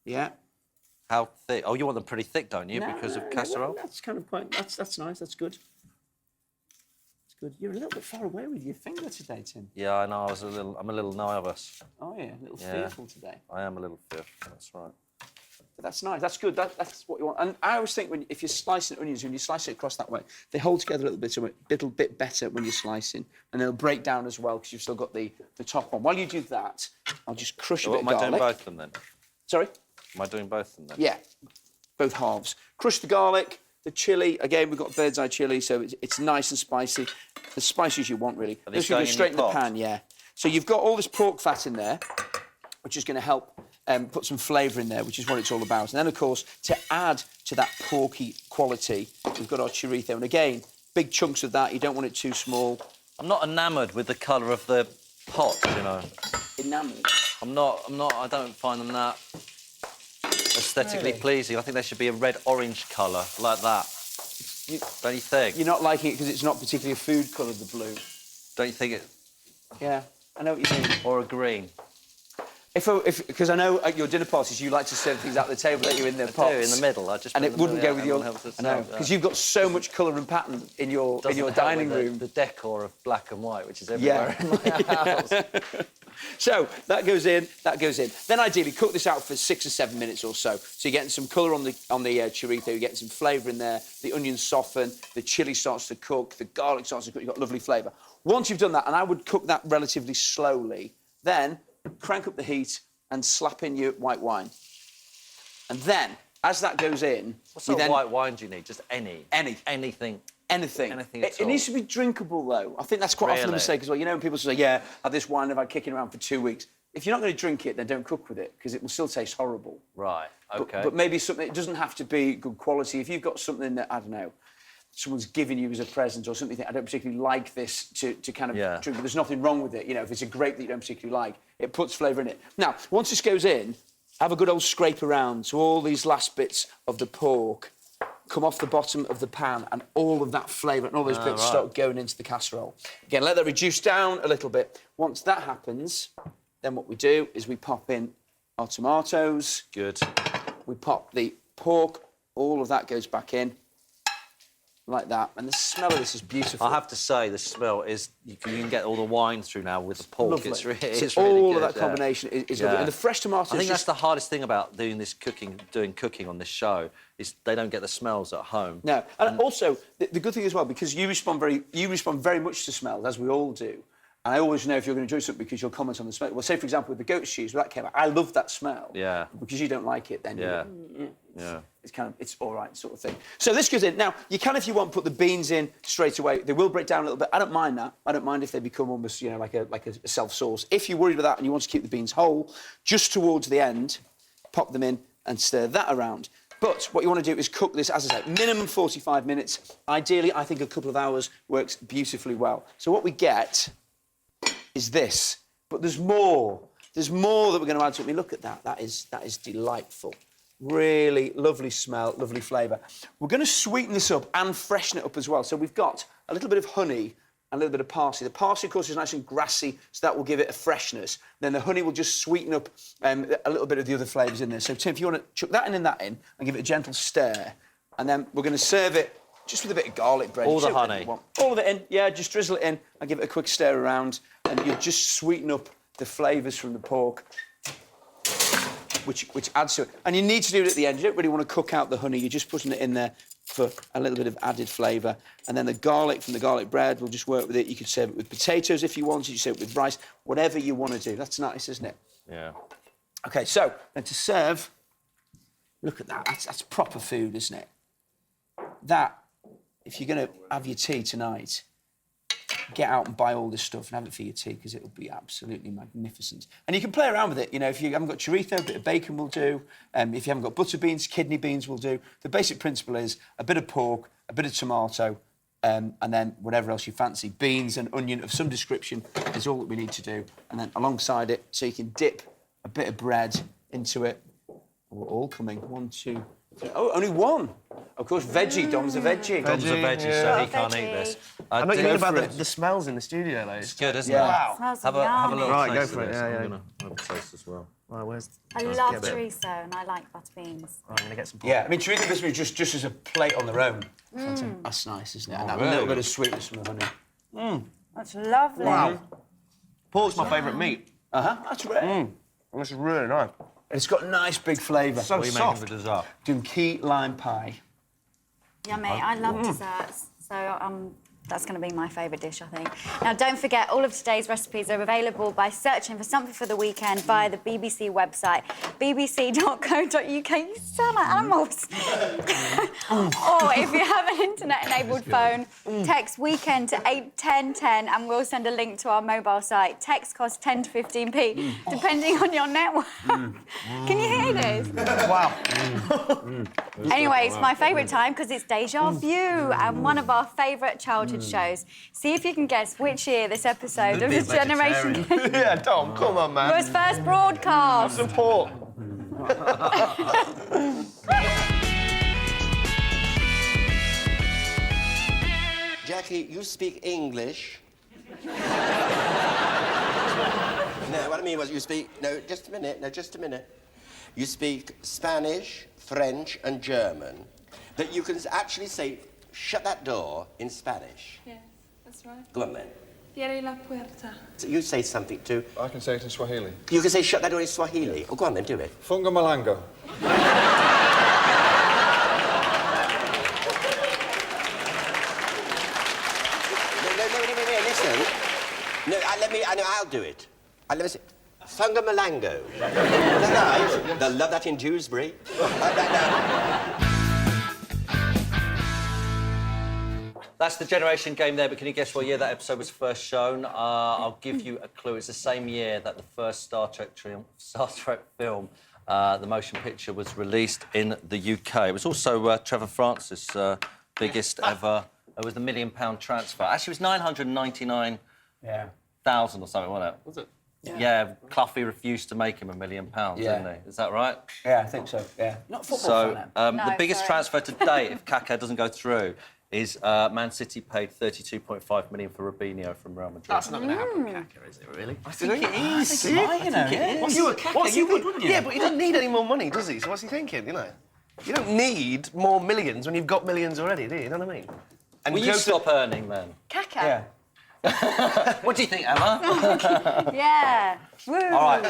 Yeah. How thick? Oh, you want them pretty thick, don't you? Because of casserole? That's kind of quite... That's nice. That's good. That's good. You're a little bit far away with your finger today, Tim. Yeah, I know. I'm a little nervous. Oh, yeah. A little fearful today. I am a little fearful. That's right. But that's nice. That's good. That's what you want. And I always think if you're slicing onions, when you slice it across that way, they hold together a little bit better when you're slicing, and they'll break down as well because you've still got the top one. While you do that, I'll just crush a bit of Am I garlic. doing both of them then? Sorry? Am I doing both of them then? Yeah, both halves. Crush the garlic, the chilli. Again, we've got bird's eye chilli, so it's nice and spicy. As spicy as you want, really. Are these This will go going in straight in your the pot? pan, yeah. So you've got all this pork fat in there, which is going to help put some flavour in there, which is what it's all about. And then, of course, to add to that porky quality, we've got our chorizo. And again, big chunks of that. You don't want it too small. I'm not enamoured with the colour of the pot, you know. Enamoured? I'm not, I don't find them that aesthetically pleasing. I think they should be a red-orange colour, like that. Don't you think? You're not liking it because it's not particularly a food colour, the blue. Don't you think it... Yeah, I know what you mean. Or a green? Because I know at your dinner parties you like to serve things out the table, don't you, in their I pots? do, in the middle. And it wouldn't go with your... I know, because you've got so much colour and pattern in your dining room. The decor of black and white, which is everywhere in my house. So that goes in, that goes in. Then ideally cook this out for 6 or 7 minutes or so. So you're getting some colour on the chorizo, you're getting some flavour in there, the onions soften, the chilli starts to cook, the garlic starts to cook, you've got lovely flavour. Once you've done that, and I would cook that relatively slowly, then crank up the heat and slap in your white wine. And then, as that goes in... What sort of white wine do you need? Just any? Anything? Anything. Anything at It needs to be drinkable, though. I think that's quite often a Really? mistake as well. You know, when people say, yeah, I've this wine I've had kicking around for 2 weeks. If you're not going to drink it, then don't cook with it, because it will still taste horrible. Right, OK. But maybe something... It doesn't have to be good quality. If you've got something that, I don't know, someone's given you as a present or something, I don't particularly like this to kind of drink, but there's nothing wrong with it. You know, if it's a grape that you don't particularly like, it puts flavour in it. Now, once this goes in, have a good old scrape around so all these last bits of the pork come off the bottom of the pan and all of that flavour and all those bits start going into the casserole. Again, let that reduce down a little bit. Once that happens, then what we do is we pop in our tomatoes. Good. We pop the pork, all of that goes back in. Like that, and the smell of this is beautiful. I have to say, the smell is... You can get all the wine through now with the pork. Lovely. It's really So really all good. of that combination is lovely. And the fresh tomatoes... I think that's the hardest thing about doing cooking on this show, is they don't get the smells at home. No, and also, the good thing as well, because you respond very much to smells, as we all do. And I always know if you're going to do something because you'll comment on the smell. Well, say, for example, with the goat's cheese, when that came out, I love that smell. Yeah. Because you don't like it, then Yeah. Yeah. It's all right sort of thing. So this goes in. Now, you can, if you want, put the beans in straight away. They will break down a little bit. I don't mind that. I don't mind if they become almost, you know, like a self-sauce. If you're worried about that and you want to keep the beans whole, just towards the end, pop them in and stir that around. But what you want to do is cook this, as I say, minimum 45 minutes. Ideally, I think a couple of hours works beautifully well. So what we get is this. But there's more. There's more that we're going to add to it. I mean, look at that. That is delightful. Really lovely smell, lovely flavour. We're going to sweeten this up and freshen it up as well. So we've got a little bit of honey and a little bit of parsley. The parsley, of course, is nice and grassy, so that will give it a freshness. Then the honey will just sweeten up a little bit of the other flavours in there. So, Tim, if you want to chuck that in and that in and give it a gentle stir, and then we're going to serve it just with a bit of garlic bread. All the honey? All of it in, yeah, just drizzle it in and give it a quick stir around, and you'll just sweeten up the flavours from the pork, which adds to it. And you need to do it at the end. You don't really want to cook out the honey. You're just putting it in there for a little bit of added flavour. And then the garlic from the garlic bread will just work with it. You could serve it with potatoes if you wanted. You serve it with rice, whatever you want to do. That's nice, isn't it? Yeah. OK, so then to serve, look at that. That's proper food, isn't it? That, if you're going to have your tea tonight, get out and buy all this stuff and have it for your tea, because it'll be absolutely magnificent. And you can play around with it. You know, if you haven't got chorizo, a bit of bacon will do. If you haven't got butter beans, kidney beans will do. The basic principle is a bit of pork, a bit of tomato, and then whatever else you fancy. Beans and onion of some description is all that we need to do. And then alongside it, so you can dip a bit of bread into it. We're all coming. 1, 2, 3. Oh, only one. Of course, veggie. Dom's a veggie. Dom's a veggie, so he can't eat this. I know you do mean for about it. the smells in the studio, though. It's good, isn't Yeah. it? Wow. Smells Have a little Right, taste go for of it, this. yeah, I'm yeah. going to have a taste as well. Right, where's... I let's love get a bit. chorizo and I like butter beans. Right, I'm going to get some pork. Yeah, I mean, chorizo biscuit just as a plate on their own. That's nice, isn't it? And that little bit of sweetness from the honey. That's lovely. Wow. Pork's my favourite meat. That's rare. This is really nice. It's got nice big flavour. So What are you soft. making for dessert? Doing key lime pie. Yummy. I love desserts. So that's going to be my favourite dish, I think. Now, don't forget, all of today's recipes are available by searching for Something for the Weekend via the BBC website, bbc.co.uk. You sound like animals. Or if you have an internet-enabled phone, text weekend to 81010 and we'll send a link to our mobile site. Text costs 10 to 15p, depending on your network. Can you hear this? Wow. Anyway, it's my favourite time because it's Deja Vu and one of our favourite childhood shows. See if you can guess which year this episode of the Generation Game Yeah, Tom, come on, man. was first broadcast. Support. Jackie, you speak English. No, what I mean was you speak... No, just a minute. No, just a minute. You speak Spanish, French and German. That you can actually say, shut that door in Spanish. Yes, that's right. Go on, then. Cierre la puerta. So you say something too. I can say it in Swahili. You can say, shut that door in Swahili. Oh, go on, then, do it. Funga Malango. No, listen. No, I'll do it. Let me say, Funga Malango. Is that right? They'll love that in Dewsbury. That's the Generation Game there, but can you guess what year that episode was first shown? I'll give you a clue. It's the same year that the first Star Trek film, the motion picture, was released in the UK. It was also Trevor Francis' biggest ever. It was the £1 million transfer. Actually, it was 999,000 or something, wasn't it? Was it? Yeah, Cloughie refused to make him £1 million, didn't he? Is that right? Yeah, I think so, yeah. Not football So, fan, the biggest transfer to date, if Kaká doesn't go through, is Man City paid $32.5 million for Robinho from Real Madrid. That's not going to happen with Kaká, is it, really? I think it is. you know. What's You were Kaká, you would, wouldn't you? Yeah, but he doesn't need any more money, does he? So what's he thinking, you know? You don't need more millions when you've got millions already, do you? You know what I mean? And Will you stop earning, then? Kaká. Yeah. What do you think, Emma? Yeah. Woo. All right,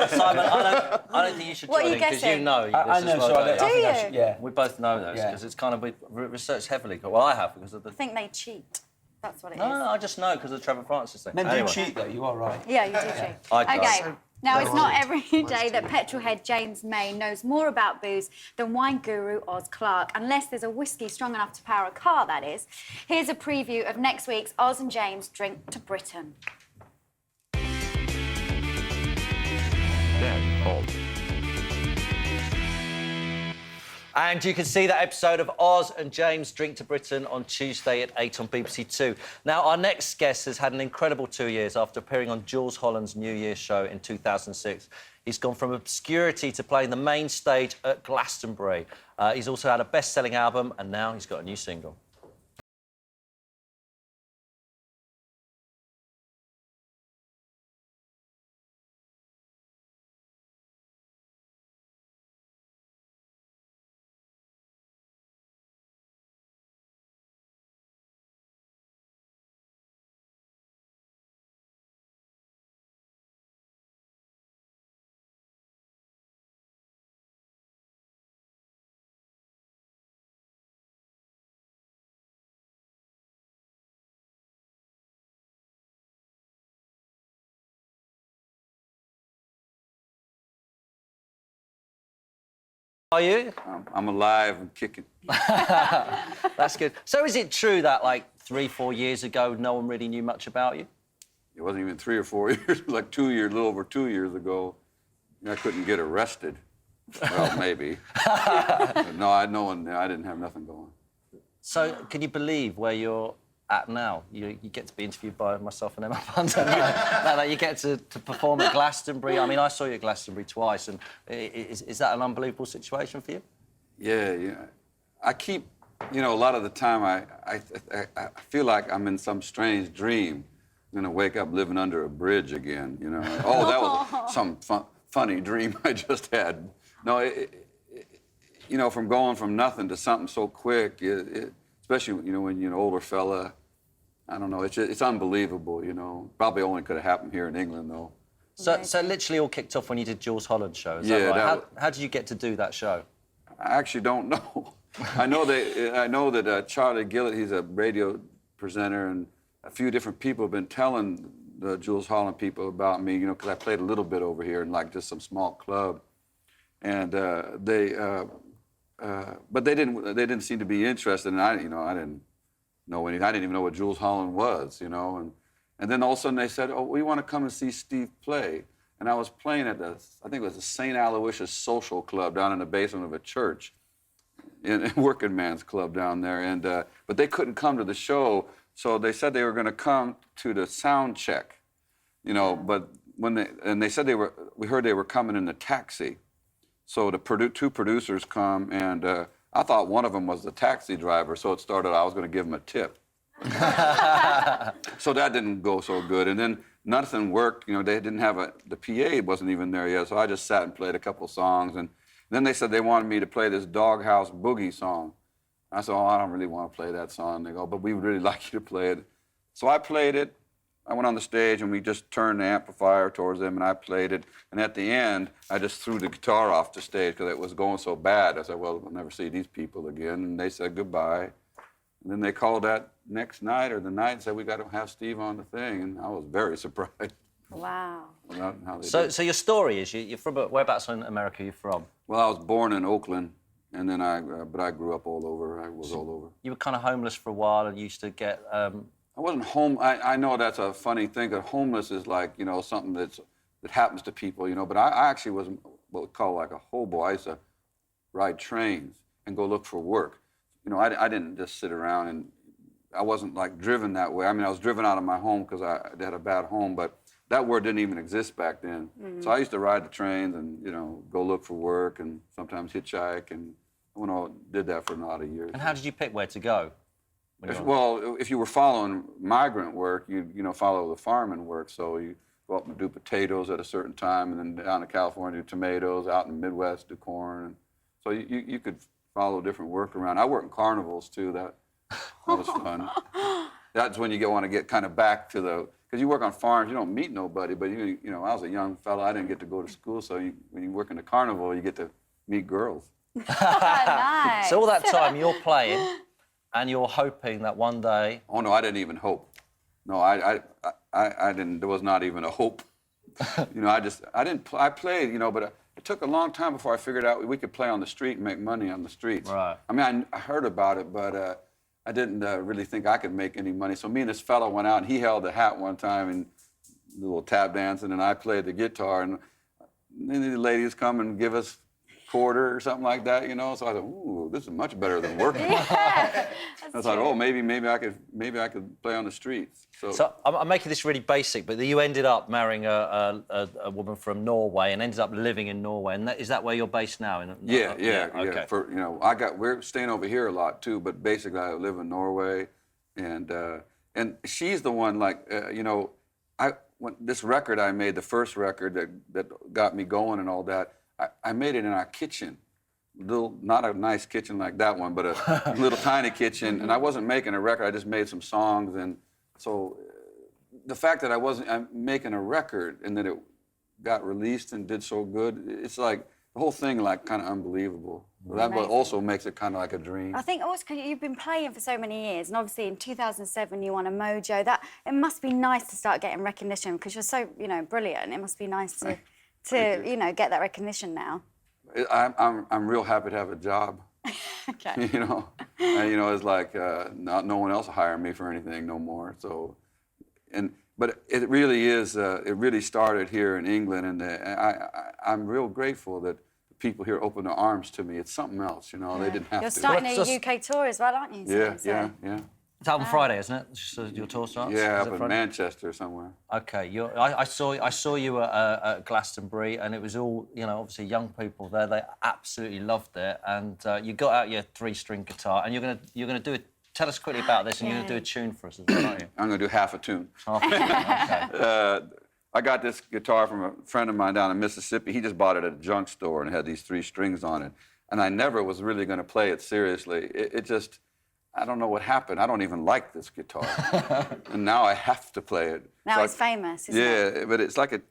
Simon, I don't think you should What are join you in, because guessing? you know I this know, as well, so don't I you? think I you? should, yeah. We both know this, Yeah. because it's kind of, we researched heavily. Well, I have, because of the... I think they cheat. That's what it is. No, I just know, because of the Trevor Francis thing. Men Anyway. do cheat, though, you are right. Yeah, you do cheat. I don't. Okay. Now, it's not every day that petrolhead James May knows more about booze than wine guru Oz Clarke, unless there's a whiskey strong enough to power a car, that is. Here's a preview of next week's Oz and James Drink to Britain. And you can see that episode of Oz and James Drink to Britain on Tuesday at 8 on BBC Two. Now, our next guest has had an incredible 2 years after appearing on Jules Holland's New Year's show in 2006. He's gone from obscurity to playing the main stage at Glastonbury. He's also had a best-selling album, and now he's got a new single. Are you? I'm alive and kicking. That's good. So is it true that, like, 3-4 years ago, no one really knew much about you? It wasn't even 3 or 4 years. It was like 2 years, a little over 2 years ago. I couldn't get arrested. Well, maybe. But no, I didn't have nothing going. So can you believe where you're at now? You get to be interviewed by myself and Emma Bunton. That you get to perform at Glastonbury. I mean, I saw you at Glastonbury twice, and is that an unbelievable situation for you? Yeah. I keep, a lot of the time I feel like I'm in some strange dream. I'm gonna wake up living under a bridge again, Oh, that was some funny dream I just had. No, from going from nothing to something so quick, especially, when you're an older fella, I don't know, it's unbelievable, Probably only could have happened here in England, though. So it literally all kicked off when you did Jules Holland's show, is that right? How did you get to do that show? I actually don't know. I know that Charlie Gillett, he's a radio presenter, and a few different people have been telling the Jules Holland people about me, because I played a little bit over here in like just some small club, and but they didn't seem to be interested, and I didn't know anything. I didn't even know what Jules Holland was, and then all of a sudden they said, "Oh, we want to come and see Steve play," and I was playing at I think it was the St. Aloysius Social Club down in the basement of a church, in working man's club down there, and but they couldn't come to the show. So they said they were going to come to the sound check, but they said we heard they were coming in the taxi. So the two producers come, and I thought one of them was the taxi driver, so it started, I was going to give him a tip. So that didn't go so good. And then nothing worked, they didn't have the PA wasn't even there yet, so I just sat and played a couple songs. And then they said they wanted me to play this Doghouse Boogie song. I said, I don't really want to play that song. They go, but we would really like you to play it. So I played it. I went on the stage, and we just turned the amplifier towards them, and I played it. And at the end, I just threw the guitar off the stage because it was going so bad. I said, well, we'll never see these people again. And they said goodbye. And then they called that next night or the night and said, we got to have Steve on the thing. And I was very surprised. Wow. So your story is, you're from, whereabouts in America are you from? Well, I was born in Oakland. And then but I grew up all over. I was all over. You were kind of homeless for a while and used to get... I wasn't home. I know that's a funny thing, because homeless is like, something that happens to people, but I actually was what we call like a hobo. I used to ride trains and go look for work. I didn't just sit around, and I wasn't like driven that way. I mean, I was driven out of my home because I had a bad home, but that word didn't even exist back then. Mm-hmm. So I used to ride the trains and, go look for work and sometimes hitchhike, and did that for a lot of years. And how did you pick where to go? If you were following migrant work, you follow the farming work. So you go up and do potatoes at a certain time, and then down to California, do tomatoes, out in the Midwest, do corn. And so you could follow different work around. I worked in carnivals, too. That was fun. That's when you want to get kind of back to because you work on farms, you don't meet nobody, but I was a young fella, I didn't get to go to school, so when you work in a carnival, you get to meet girls. Nice. So all that time you're playing, and you're hoping that one day... Oh, no, I didn't even hope. No, I didn't, there was not even a hope. I played, but it took a long time before I figured out we could play on the street and make money on the streets. Right. I mean, I heard about it, but I didn't really think I could make any money. So me and this fellow went out, and he held the hat one time and a little tap dancing, and I played the guitar, and then the ladies come and give us quarter or something like that, So I thought, ooh, this is much better than working. Yeah, I thought, oh, maybe I could play on the streets. So I'm making this really basic, but you ended up marrying a woman from Norway and ended up living in Norway, and is that where you're based now? Yeah. Okay. We're staying over here a lot too, but basically I live in Norway, and she's the one when this record I made, the first record that got me going and all that. I made it in our kitchen, not a nice kitchen like that one, but a little tiny kitchen. And I wasn't making a record, I just made some songs. And so the fact that I'm making a record and that it got released and did so good, it's like the whole thing kind of unbelievable. That also makes it kind of like a dream. I think also because you've been playing for so many years, and obviously in 2007 you won a Mojo. It must be nice to start getting recognition because you're so, brilliant. It must be nice to get that recognition now. I'm real happy to have a job. Okay. You know, it's like no one else will hire me for anything no more. So, but it really is. It really started here in England, and I'm real grateful that the people here opened their arms to me. It's something else, you know. They didn't have You're to. starting a UK tour as well, aren't you? Yeah. It's out on Friday, isn't it? So your tour starts? Yeah, Is up it in Friday? Manchester somewhere. Okay, I saw you at Glastonbury, and it was all, you know, obviously young people there. They absolutely loved it, and you got out your 3-string guitar, and you're gonna do it. Tell us quickly about this, and you're gonna do a tune for us as well, aren't you? I'm gonna do half a tune. Okay. I got this guitar from a friend of mine down in Mississippi. He just bought it at a junk store and it had these 3 strings on it, and I never was really gonna play it seriously. It just. I don't know what happened. I don't even like this guitar. And now I have to play it. Now it's famous, isn't it? Yeah, but it's like it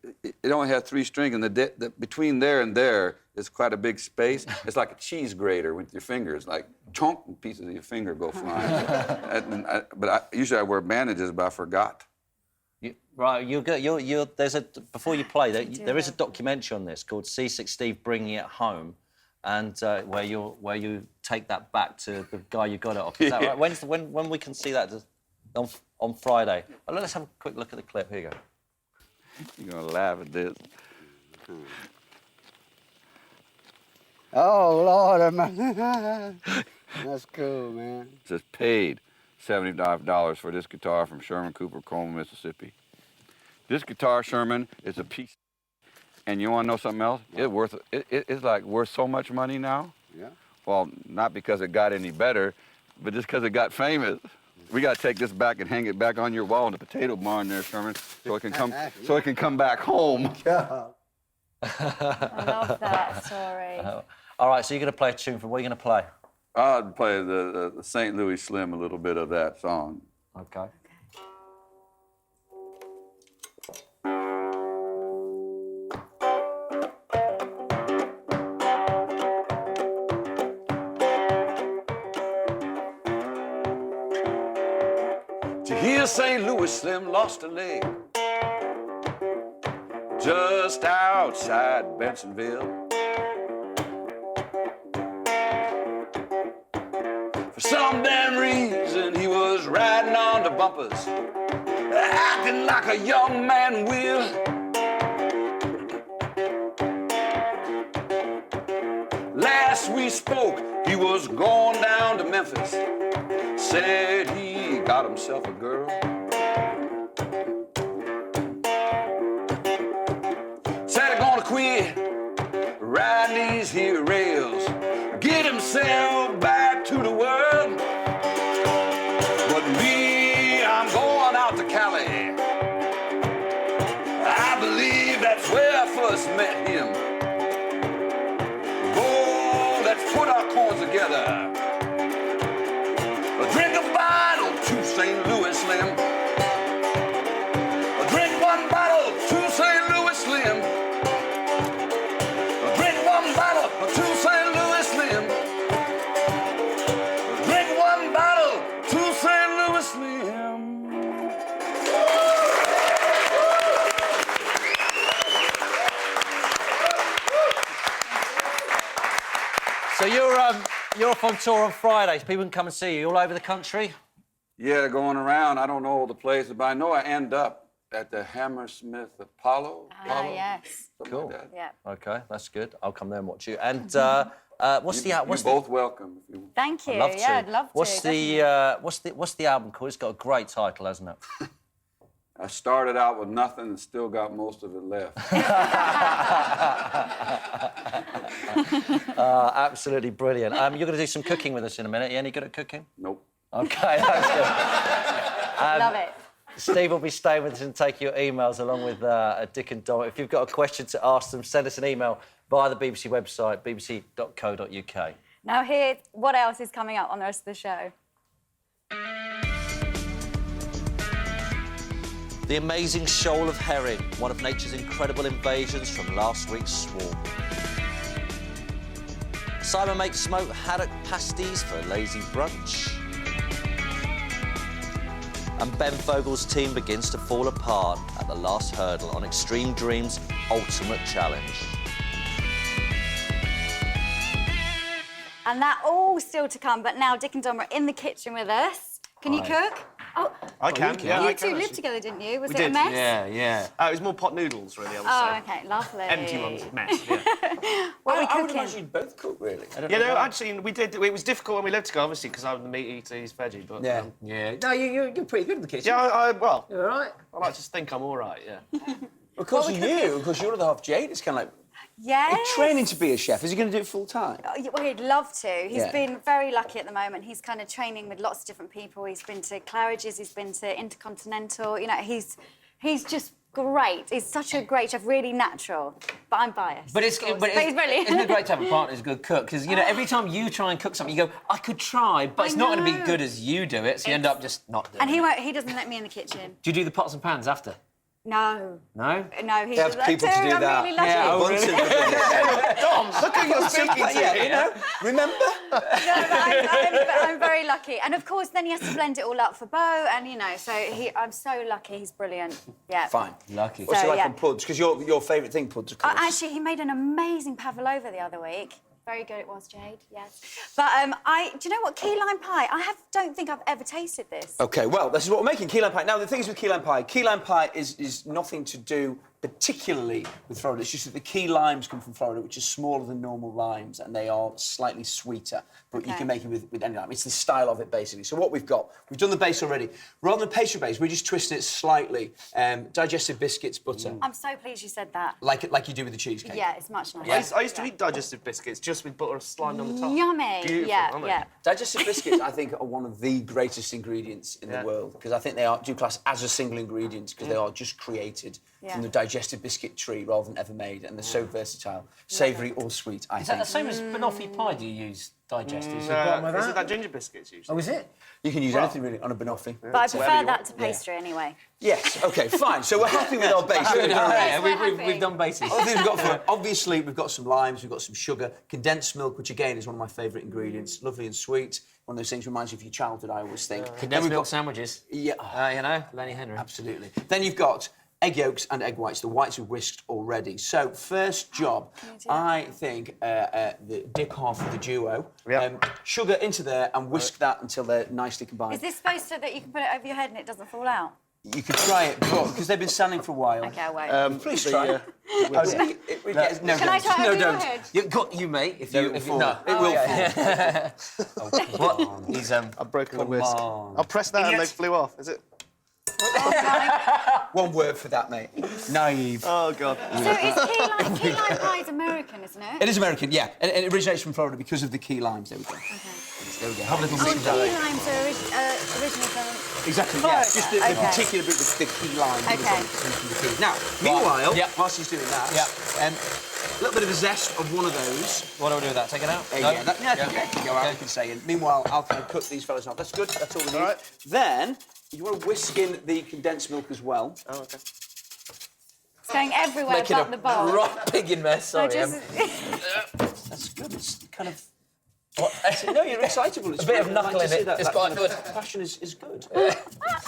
only had 3 strings, and the between there and there is quite a big space. It's like a cheese grater with your fingers, like chunk, and pieces of your finger go flying. Usually I wear bandages, but I forgot. Right, before you play, there is a documentary on this called C6 Steve Bringing It Home. And where you take that back to the guy you got it off. Is that right? When we can see that? On Friday. Well, let's have a quick look at the clip. Here you go. You're gonna laugh at this. Oh, Lord, that's cool, man. Just paid $75 for this guitar from Sherman Cooper, Coleman, Mississippi. This guitar, Sherman, is a piece. And you want to know something else? It's like worth so much money now. Yeah. Well, not because it got any better, but just because it got famous. We got to take this back and hang it back on your wall in the potato barn there, Sherman, so it can come back home. Yeah. I love that story. All right, so you're going to play a tune from. What are you going to play? I'll play the St. Louis Slim, a little bit of that song. Okay. Here St. Louis Slim lost a leg just outside Bensonville. For some damn reason he was riding on the bumpers, acting like a young man will. Last we spoke, he was going down to Memphis. Said he got himself a girl. Said he's gonna quit riding these here rails, get himself back to the world. But me, I'm going out to Cali. I believe that's where I first met him. Oh, let's put our corns together. Drink a bottle to St. Louis Slim. Drink one bottle to St. Louis Slim. Drink one bottle to St. Louis Slim. Drink one bottle to St. Louis Slim. So you're off on tour on Friday. People can come and see you all over the country. Yeah, going around. I don't know all the places, but I know I end up at the Hammersmith Apollo. Yes. Cool. Like that. Yeah. Okay, that's good. I'll come there and watch you. And what's You're both welcome. If you... Thank you. I'd love to. Yeah, I'd love to. What's the album called? It's got a great title, hasn't it? I started out with nothing and still got most of it left. Absolutely brilliant. You're going to do some cooking with us in a minute. You any good at cooking? Nope. Okay, that's good. Love it. Steve will be staying with us and take your emails along with Dick and Dom. If you've got a question to ask them, send us an email via the BBC website, bbc.co.uk. Now here, what else is coming up on the rest of the show? The amazing shoal of herring, one of nature's incredible invasions from last week's swarm. Simon makes smoked haddock pasties for a lazy brunch. And Ben Fogle's team begins to fall apart at the last hurdle on Extreme Dream's Ultimate Challenge. And that all still to come, but now Dick and Dom are in the kitchen with us. Can you cook? Oh, I can. Yeah, you I two can, lived actually. together, didn't you? Was We it a did, mess? Yeah. It was more pot noodles, really, I would Oh, say. okay, lovely. Empty ones, mess, yeah. What are we I would cooking? imagine you both cook, really. I don't You know know, why. actually, we did. It was difficult when we lived together, obviously, because I'm the meat eater, he's veggie. But Yeah. Yeah. No, you're pretty good in the kitchen. yeah, well, You all right? I like to think I'm all right. Yeah. Because of you, because you're the half Jade, it's kind of like... Yes. You're training to be a chef. Is he going to do it full time? Well, he'd love to. He's Yeah. been very lucky at the moment. He's kind of training with lots of different people. He's been to Claridge's, he's been to Intercontinental. You know, he's just great. He's such a great chef, really natural. But I'm biased. But he's brilliant. Isn't it great to have a partner who's a good cook? Because, you know, every time you try and cook something, you go, I could try, but it's not going to be know. good as you do it, so you end up just not doing And it. he doesn't let me in the kitchen. Do you do the pots and pans after? No. No? No, he They does have that people too. to do I'm that. really lucky. Yeah, Bunton. Dom, look at your speaking to Yeah, here. you know, remember? No, but I'm very lucky. And of course, then he has to blend it all up for Bo, and you know, so I'm so lucky. He's brilliant. Yeah. Fine. Lucky. What's So, it like yeah. on puds? Because your favourite thing, puds, of course. Actually, he made an amazing pavlova the other week. Very good it was, Jade. Yes. But do you know what key lime pie? Don't think I've ever tasted this. OK, well, this is what we're making, key lime pie. Now, the thing is with key lime pie is nothing to do particularly with Florida. It's just that the key limes come from Florida, which is smaller than normal limes, and they are slightly sweeter. But you can make it with any lime. It's the style of it, basically. So what we've done the base already. Rather than pastry base, we just twist it slightly. Digestive biscuits, butter. I'm so pleased you said that. Like you do with the cheesecake. Yeah, it's much nicer. I used to eat digestive biscuits just with butter slimed on the top. Yummy. Beautiful, yeah, aren't they? yeah. Digestive biscuits, I think, are one of the greatest ingredients in the world because I think they do class as a single ingredient because they are just created from the digestive biscuit tree rather than ever made, and they're so versatile, savoury or sweet. I Is think. that the same as banoffee pie? Do you use digestives? Is it that ginger biscuits usually? Oh, is it? You can use anything really on a banoffee. But I prefer that to pastry anyway. Yes. Okay. Fine. So we're happy with our base. Good, all right. Yes, we're We've happy. done bases. Other things we've got for obviously we've got some limes, we've got some sugar, condensed milk, which again is one of my favourite ingredients. Lovely and sweet. One of those things reminds you of your childhood. I always think. Then Condensed we've milk got sandwiches. yeah. You know, Lenny Henry. Absolutely. Then you've got egg yolks and egg whites. The whites are whisked already. So first job, I think the Dick half of the duo. Yep. Sugar into there and whisk that until they're nicely combined. Is this supposed to that you can put it over your head and it doesn't fall out? You could try it, but because they've been standing for a while. Okay, I'll wait. Please try. No, Can I try it no, over your don't. head? You may, if No, you... it will If you fall. no. It will fall. What? He's I've broken the whisk. on. I'll press that and they flew off. Is it? One word for that, mate. Naive. Oh God. So is key lime pie is American, isn't it? It is American, yeah. And it originates from Florida because of the key limes. There we go. There we go. Have a little Oh, bit key of that. limes are originally from... Exactly, yeah. Florida. Just the Okay. particular bit with the key lime. Okay. From the key. Now, meanwhile, Yep. whilst he's doing that, a little bit of a zest of one of those. What do I do with that? Take it out? Yeah, I think go out, you can say. And meanwhile, I'll kind of cut these fellas off. That's good. That's all we need. All right. Then, you want to whisk in the condensed milk as well. Oh, okay. It's going everywhere Making but a the bowl. right pigging mess, I sorry. just... That's good. It's kind of... No, you're excitable. It's A bit of good. knuckle I like in to see it. that. It's That quite kind of good. Passion is good.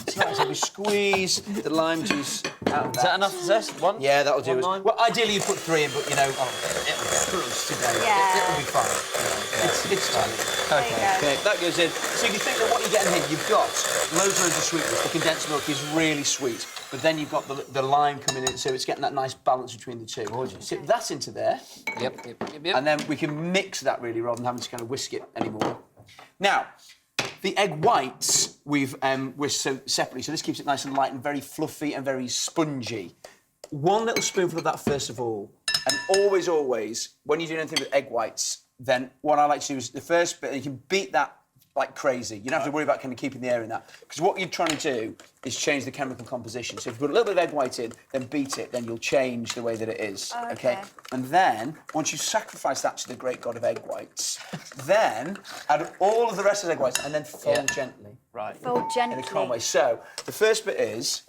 It's nice. So we squeeze the lime juice out of that. Is that enough zest? One? Yeah, that'll do. One lime? Well, ideally you put 3 in, but you know, it'll cruise today. Yeah. It'll be fine. It's tiny. There you go. Okay, that goes in. So if you think that what you're getting here, you've got loads of sweetness. The condensed milk is really sweet, but then you've got the lime coming in, so it's getting that nice balance between the two. Sip that into there, Yep. and then we can mix that really rather than having to kind of whisk it anymore. Now, the egg whites we've whisked so separately, so this keeps it nice and light and very fluffy and very spongy. One little spoonful of that first of all, and always, when you do anything with egg whites, then what I like to do is the first bit, you can beat that like crazy. You don't have to worry about kind of keeping the air in that. Because what you're trying to do is change the chemical composition. So if you put a little bit of egg white in, then beat it, then you'll change the way that it is. Oh, okay. And then, once you sacrifice that to the great god of egg whites, then add all of the rest of the egg whites and then fold gently. Right. Fold In a calm gently. way. So, the first bit is,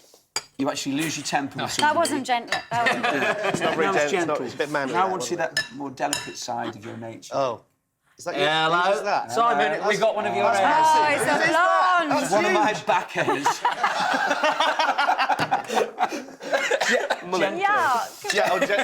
you actually lose your temper with That somebody. wasn't gentle. That wasn't... It's not very Now it's gentle. It's a bit manly. Now I that, want to see wasn't that more delicate side of your nature. Oh. Is that you? Hello. Who's that? Simon, we got one of your Oh, airs. it's a blonde. One of my backers.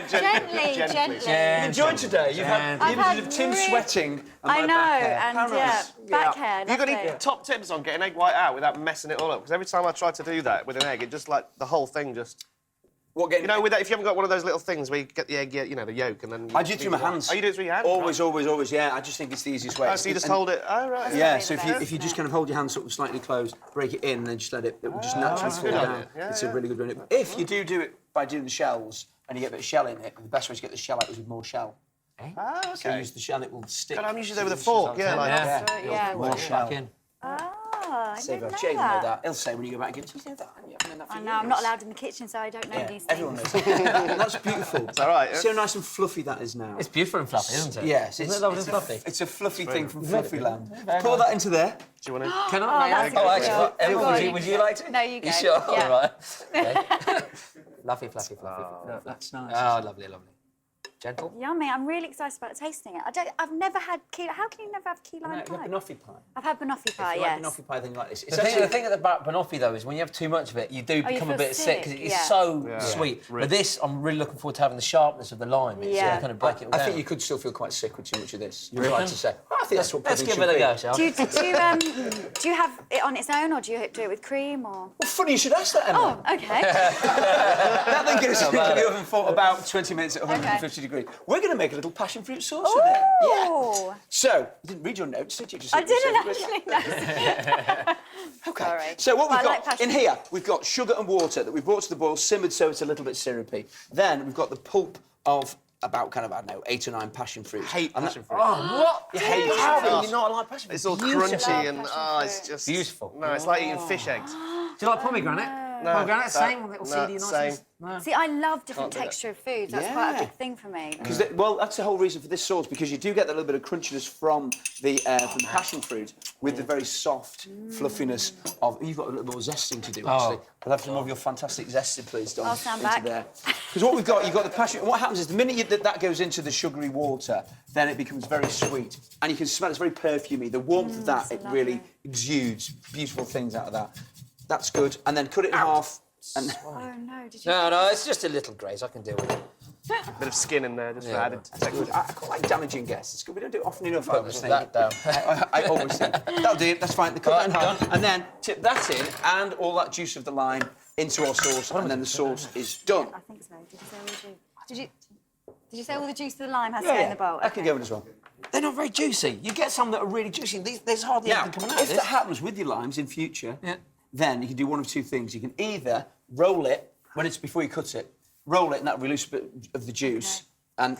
Gently. Enjoyed today. You've had the image of Tim sweating and my back hair. Back hair. Have you got any top tips on getting egg white out without messing it all up? Because every time I try to do that with an egg, it just like the whole thing just. What getting? You know, with that, if you haven't got one of those little things where you get the egg, you know, the yolk, and then. I do it through my hands. Oh, you do it through your hands? Always, always. Yeah, I just think it's the easiest way. Oh, so you just hold it. Oh, right. Yeah. So if you just kind of hold your hand sort of slightly closed, break it in, and then just let it will just naturally fall down. It's a really good way. If you do it by doing the shells and you get a bit of shell in it, the best way to get the shell out is with more shell. Ah, okay. So use the shell, it will stick. God, I'm usually there with a fork. Yeah, More shell. I didn't know Jay that. know that. He'll say when you go back and you know that. I know, I'm not allowed in the kitchen, so I don't know these things. Everyone knows. That's beautiful. It's all right. See how nice and fluffy that is now. It's beautiful and fluffy, isn't it? Yes, Isn't it lovely and fluffy? It's a fluffy thing from Fluffy Land. Pour that into there. Do you want to? Can I? Oh, actually, Emma, would you like to? No, you go. You sure? Yeah. All right. Okay. Fluffy. No, that's nice. Oh, lovely. Gentle. Yummy. I'm really excited about tasting it. I've never had key. How can you never have key lime No, pie? banoffee pie. I've had banoffee pie, If you yes. like banoffee pie, then you like this. It's The thing about banoffee though is when you have too much of it, you do become a feel bit sick because sick, it's so sweet. Rich. But this, I'm really looking forward to having the sharpness of the lime. It's kind of break it all I down. think you could still feel quite sick with too much of this. You're reckon? right to say. I think that's what Let's pudding give should it a be. go, shall we? Do you have it on its own, or do you do it with cream, or? Well, funny you should ask that, Emma. Oh, okay. That then goes into the oven for about 20 minutes at 150 degrees. We're going to make a little passion fruit sauce with it. Yeah. So, you didn't read your notes, did you? Just I didn't actually. Okay. Sorry. So what we've But I like got passion in here, we've got sugar and water that we've brought to the boil, simmered so it's a little bit syrupy. Then we've got the pulp of about kind of, I don't know, 8 or 9 passion fruits. Hate passion fruit. Oh, what? You hate How passion can fruit? you not like passion fruit? It's all Beautiful. crunchy and it's just Beautiful. No, it's like eating fish eggs. Do you like pomegranate? No, Pomegranate, same little no, seedy same. niceness. No. See, I love different Can't do it. texture of foods. That's quite a big thing for me. Well, that's the whole reason for this sauce, because you do get that little bit of crunchiness from the passion fruit with the very soft fluffiness of... You've got a little more zesting to do, actually. We'll have some more of your fantastic zesting, please, Don. I'll stand into back. there. Because what we've got, you've got the passion... What happens is the minute that goes into the sugary water, then it becomes very sweet. And you can smell it's very perfumey. The warmth of that, it really exudes beautiful things out of that. That's good. And then cut it in half. And Oh no! Did you? No, it's just a little graze. I can deal with it. A bit of skin in there just for added texture. I quite like damaging guests. It's good. We don't do it often enough. Put that down. I always think. That'll do it. That's fine. Cut that in half. And then tip that in and all that juice of the lime into our sauce, and then the sauce is done. I think so. Did you say all the juice? Did you say all the juice of the lime has to go in the bowl? I can go in as well. They're not very juicy. You get some that are really juicy. There's hardly Now, anything coming out if of that this. happens with your limes in future, then you can do one of two things. You can either roll it when it's before you cut it, roll it and that'll release a bit of the juice,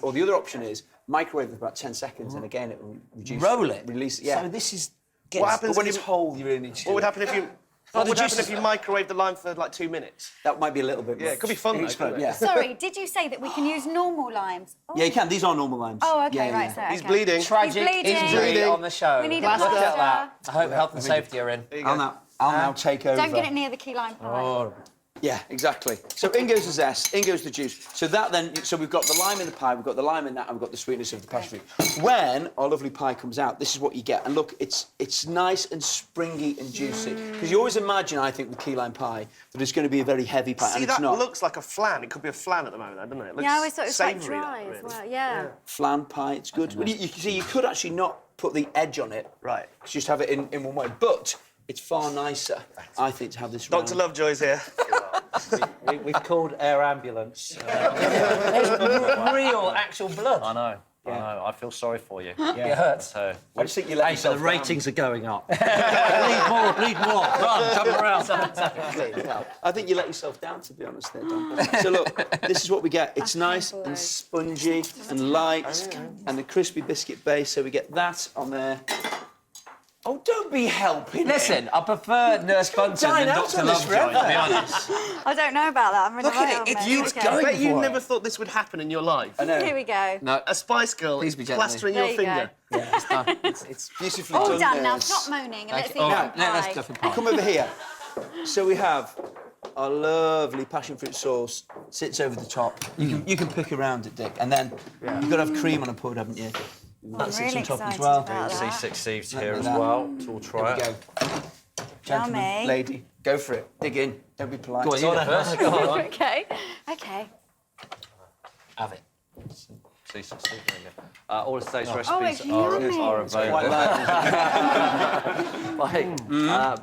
or the other option is microwave it for about 10 seconds, and again it will reduce. Roll it? Release it. Yeah. So this is... What happens But when if it's you- whole, you really need to. What would happen if you? What would happen if you microwave the lime for like 2 minutes? That might be a little bit. Yeah, it could be fun though, Explode, couldn't it? yeah. Sorry, did you say that we can use normal limes? Oh. Yeah, you can. These are normal limes. Oh, okay, Yeah, right, yeah. so He's okay. bleeding. Tragic He's bleeding. injury on the show. We need a Look at plaster. that. I hope health and safety are in. I'll now take over. Don't get it near the key lime pie. Oh. Yeah, exactly. So in goes the zest, in goes the juice. So that then, so we've got the lime in the pie, we've got the lime in that, and we've got the sweetness of the passion fruit. When our lovely pie comes out, this is what you get. And look, it's nice and springy and juicy. Because you always imagine, I think, with key lime pie, that it's going to be a very heavy pie, See, and it's that not. looks like a flan. It could be a flan at the moment, doesn't it? It looks Yeah, I always thought it was quite savoury, dry that, as really. well. Yeah. Flan pie, it's good. Well, you can see, you could actually not put the edge on it. Right. Just have it in one way. But it's far nicer, I think, to have this round. Dr. Lovejoy's here. We've called air ambulance. There's real, actual blood. I know. I know. I feel sorry for you. It hurts. So, I just think you let Hey, so yourself the ratings are going up. Bleed more. Run, jump around. Well, I think you let yourself down, to be honest, there, Don. So look, this is what we get. It's nice and spongy and light, and the crispy biscuit base. So we get that on there. Oh, don't be helping. Listen, I prefer Nurse Bunton than out Dr. on this Lovejoy, to be forever. honest. I don't know about that. I'm really Look at it, it's going. I bet you for never it. thought this would happen in your life. I know. Here we go. No, A Spice Girl Please be gentle. plastering There your you go. finger. yeah, it's done. It's Beautifully All done. done now. Nurse. Stop moaning and let's Thank eat you. All some right, let's pie. go for pie. Come over here. So we have our lovely passion fruit sauce sits over the top. You can pick around it, Dick, and then you've got to have cream on a pud, haven't you? That sits really on top as excited well. about that. C6 Steve's here Look as at that. well. So we'll try There it. we go. Gentleman, Yummy. lady, go for it. Dig in. Don't be polite. Go on, you go first. Go on. Okay. Okay. Have it. See, there you go. All of today's it's recipes yummy. are It's available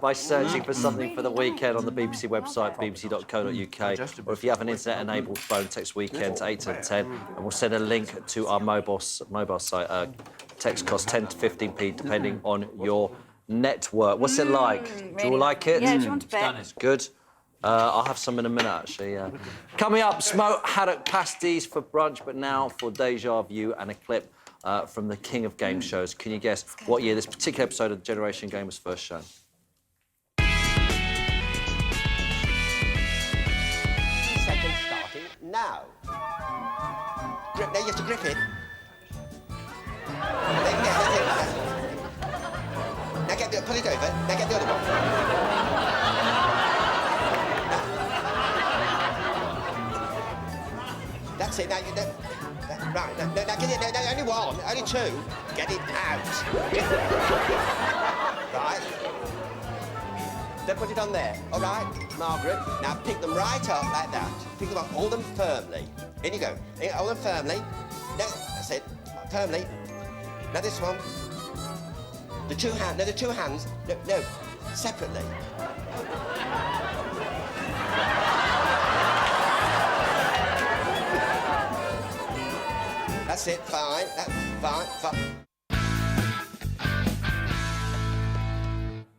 by searching for something for the weekend on the BBC website, bbc.co.uk, or if you have an internet-enabled phone, text weekend to 81010, and we'll send a link to our mobile site. Text costs 10 to 15p, depending on your network. What's it like? Do you all like it? Yeah, do you want a bit? It's good. I'll have some in a minute, actually. Coming up, smoked haddock pasties for brunch, but now for Deja Vu and a clip from the king of game shows. Can you guess what year this particular episode of Generation Game was first shown? Seconds starting now. Grip, now you have to grip it. Now get the, pull it over. Now get the other one. That's it. Now you right. Now get it. No, only one. Only two. Get it out. Right. Don't put it on there. All right, Margaret. Now pick them right up like that. Pick them up. Hold them firmly. In you go. Hold them firmly. No, that's it. Firmly. Now this one. The two hands. No, the two hands. No. Separately. That's it, fine. That's fine.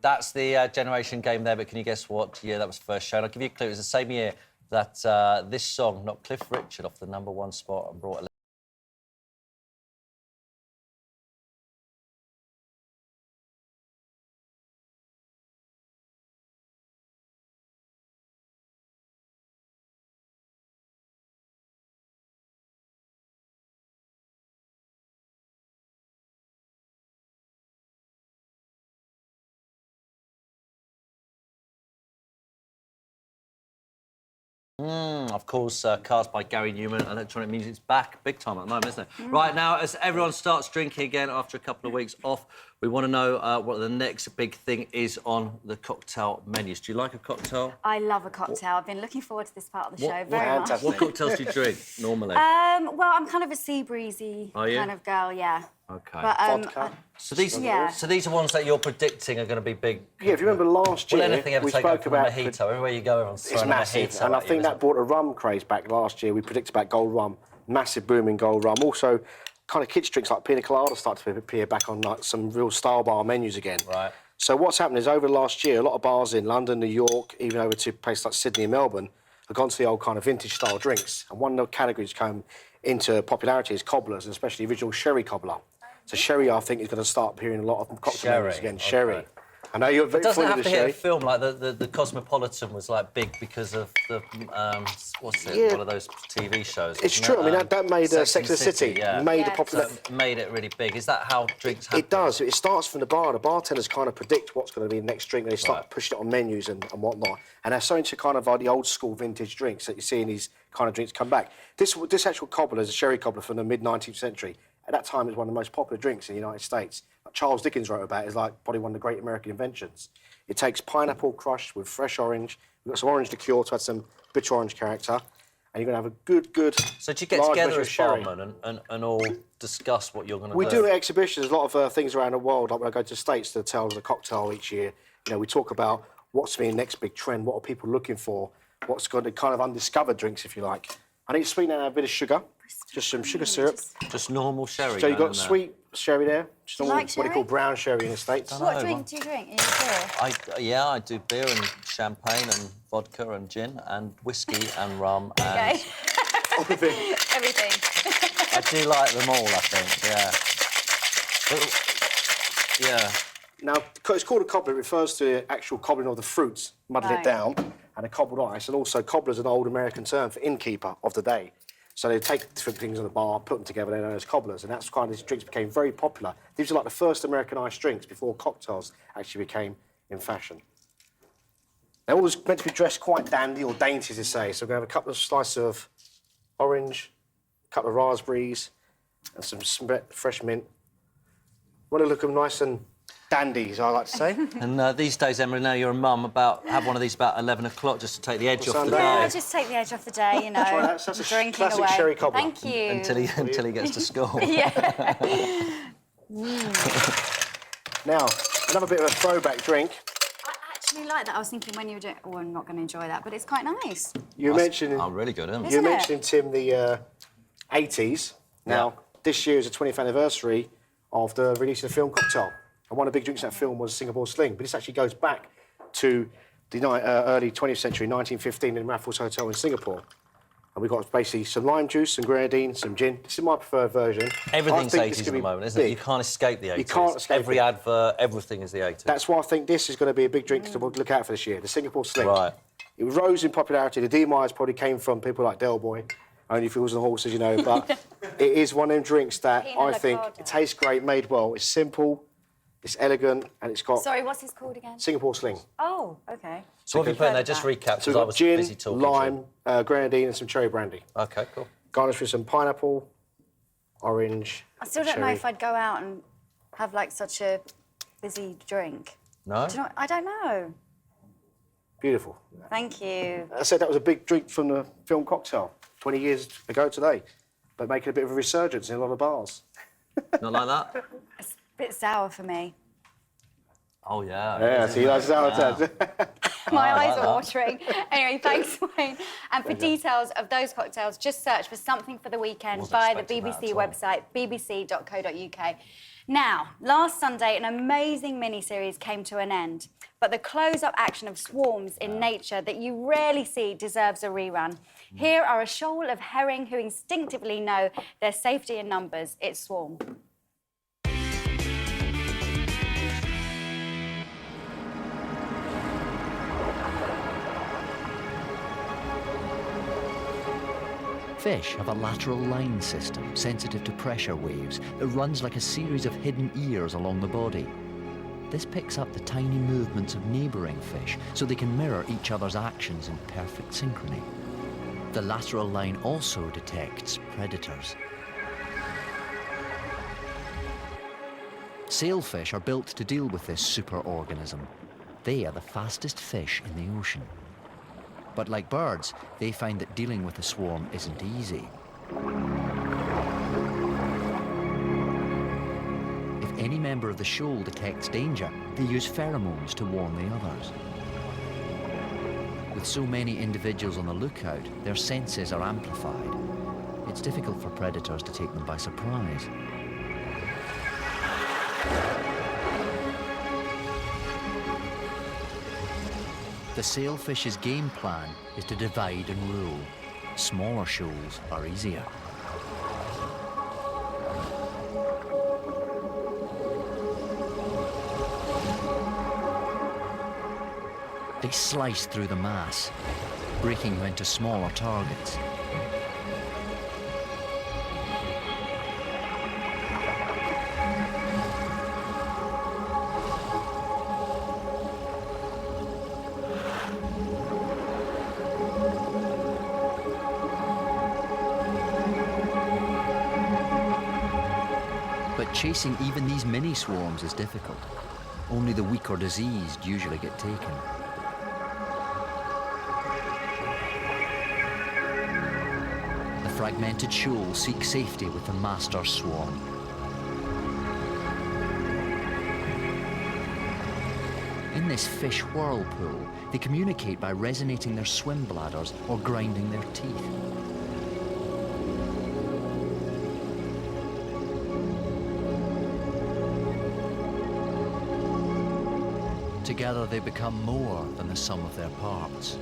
That's the Generation Game there, but can you guess what year that was first shown? I'll give you a clue. It was the same year that this song knocked Cliff Richard off the #1 spot and brought of course, Cars by Gary Newman. Electronic music's back big time at the moment, isn't it? Right now, as everyone starts drinking again after a couple of weeks off, we want to know what the next big thing is on the cocktail menus. Do you like a cocktail? I love a cocktail. I've been looking forward to this part of the show very much. What cocktails do you drink normally? Well, I'm kind of a sea breezy kind of girl, yeah. Okay. But, Vodka. So these are ones that you're predicting are going to be big. Yeah, if you remember last year, Will anything ever we take spoke over from about a mojito? Everywhere you go, everyone's throwing it's massive, a mojito. and I think that brought a rum craze back last year. We predicted about gold rum, massive boom in gold rum. Also, kind of kids' drinks like pina colada start to appear back on like some real style bar menus again. Right. So what's happened is over last year, a lot of bars in London, New York, even over to places like Sydney and Melbourne, have gone to the old kind of vintage style drinks. And one of the categories come into popularity is cobblers, and especially the original sherry cobbler. So sherry, I think, is going to start appearing in a lot of cocktail menus again. Okay. Sherry. I know you're very It doesn't fond have of to the hit sherry. a film like the Cosmopolitan was like big because of the what's it? One of those TV shows. It's wasn't true. it? I mean, that made Sex and the City. Yeah. Made the popular. So it made it really big. Is that how drinks happen? It does. It starts from the bar. The bartenders kind of predict what's going to be the next drink, and they start pushing it on menus and whatnot. And they're starting to kind of the old school vintage drinks that you see in these kind of drinks come back. This actual cobbler is a sherry cobbler from the mid-19th century. At that time, it was one of the most popular drinks in the United States. Charles Dickens wrote about it. It's like probably one of the great American inventions. It takes pineapple crushed with fresh orange. We've got some orange liqueur to add some bitter orange character. And you're going to have a good. So do you get large together measure as of sherry. barmen and all discuss what you're going to do? We do exhibitions, a lot of things around the world. Like when I go to the States to tell the cocktail each year, you know, we talk about what's the next big trend, what are people looking for, what's going to kind of undiscovered drinks, if you like. I need to sweeten out a bit of sugar, just some sugar syrup. Just normal sherry. So you've got sweet sherry there, just normal, like what they sherry? call brown sherry in the States. What drink do you drink? Are you beer? I do beer and champagne and vodka and gin and whiskey and rum and... Okay. Everything. I do like them all, I think, yeah. Yeah. Now, it's called a cobbler. It refers to the actual cobbling of the fruits, muddling it down, and a cobbled ice. And also, cobbler is an old American term for innkeeper of the day. So they take different things in the bar, put them together, they're known as cobblers. And that's kind of these drinks became very popular. These are like the first American iced drinks before cocktails actually became in fashion. They're always meant to be dressed quite dandy or dainty, as they say. So we're going to have a couple of slices of orange, a couple of raspberries, and some fresh mint. Want to look them nice and dandies, I like to say. And these days, Emily, now you're a mum, have one of these about 11 o'clock just to take the edge off the Sunday. day. Yeah, just take the edge off the day, you know. Try that. That's a drinking classic away. sherry cobbler. Thank you. Until he gets to school. Yeah. Now, another bit of a throwback drink. I actually like that. I was thinking when you were doing... Oh, I'm not going to enjoy that, but it's quite nice. You mentioned... Oh, really good, isn't it? You mentioned, Tim, the 80s. Now, this year is the 20th anniversary of the release of the film Cocktail. And one of the big drinks in that film was Singapore Sling. But this actually goes back to the early 20th century, 1915, in Raffles Hotel in Singapore. And we've got basically some lime juice, some grenadine, some gin. This is my preferred version. Everything's 80s at the moment, isn't it? You can't escape the 80s. You can't escape Every advert, everything is the 80s. That's why I think this is going to be a big drink to look out for this year, the Singapore Sling. Right. It rose in popularity. The demise probably came from people like Del Boy, Only Fools and Horses, you know, but it is one of them drinks that I think it tastes great, made well. It's simple, it's elegant, and it's got... Sorry, what's this called again? Singapore Sling. Oh, OK. So what have you put in there? Just recap, So because we've I got was gin, busy talking. lime, grenadine, and some cherry brandy. OK, cool. Garnished with some pineapple, orange, I still don't know cherry. if I'd go out and have, like, such a busy drink. No? Do you know, I don't know. Beautiful. Thank you. I said that was a big drink from the film Cocktail 20 years ago today, but making a bit of a resurgence in a lot of bars. Not like that? It's a bit sour for me. Oh, yeah. Yeah, see, that's how it is. My I eyes like are that. watering. Anyway, thanks, Wayne. And for details of those cocktails, just search for Something for the Weekend via the BBC website, bbc.co.uk. Now, last Sunday, an amazing mini-series came to an end, but the close-up action of swarms in nature that you rarely see deserves a rerun. Here are a shoal of herring who instinctively know their safety in numbers. It's Swarm. Fish have a lateral line system sensitive to pressure waves that runs like a series of hidden ears along the body. This picks up the tiny movements of neighbouring fish so they can mirror each other's actions in perfect synchrony. The lateral line also detects predators. Sailfish are built to deal with this superorganism. They are the fastest fish in the ocean. But like birds, they find that dealing with a swarm isn't easy. If any member of the shoal detects danger, they use pheromones to warn the others. With so many individuals on the lookout, their senses are amplified. It's difficult for predators to take them by surprise. The sailfish's game plan is to divide and rule. Smaller shoals are easier. They slice through the mass, breaking them into smaller targets. But chasing even these mini swarms is difficult. Only the weak or diseased usually get taken. The fragmented shoal seeks safety with the master swarm. In this fish whirlpool, they communicate by resonating their swim bladders or grinding their teeth. Together they become more than the sum of their parts.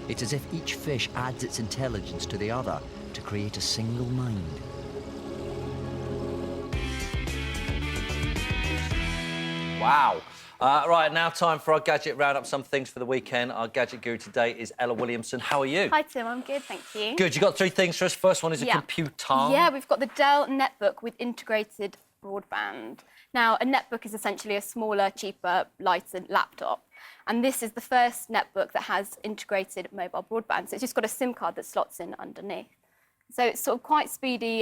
It's as if each fish adds its intelligence to the other to create a single mind. Wow. Right, now time for our gadget roundup, some things for the weekend. Our gadget guru today is Ella Williamson. How are you? Hi, Tim. I'm good, thank you. Good. You got three things for us. First one is a computer. Yeah, we've got the Dell netbook with integrated broadband. Now, a netbook is essentially a smaller, cheaper, lighter laptop. And this is the first netbook that has integrated mobile broadband. So it's just got a SIM card that slots in underneath. So it's sort of quite speedy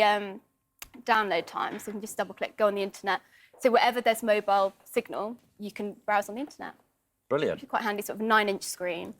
download time. So you can just double-click, go on the internet. So wherever there's mobile signal, you can browse on the internet. Brilliant. It's quite handy, sort of a 9-inch screen.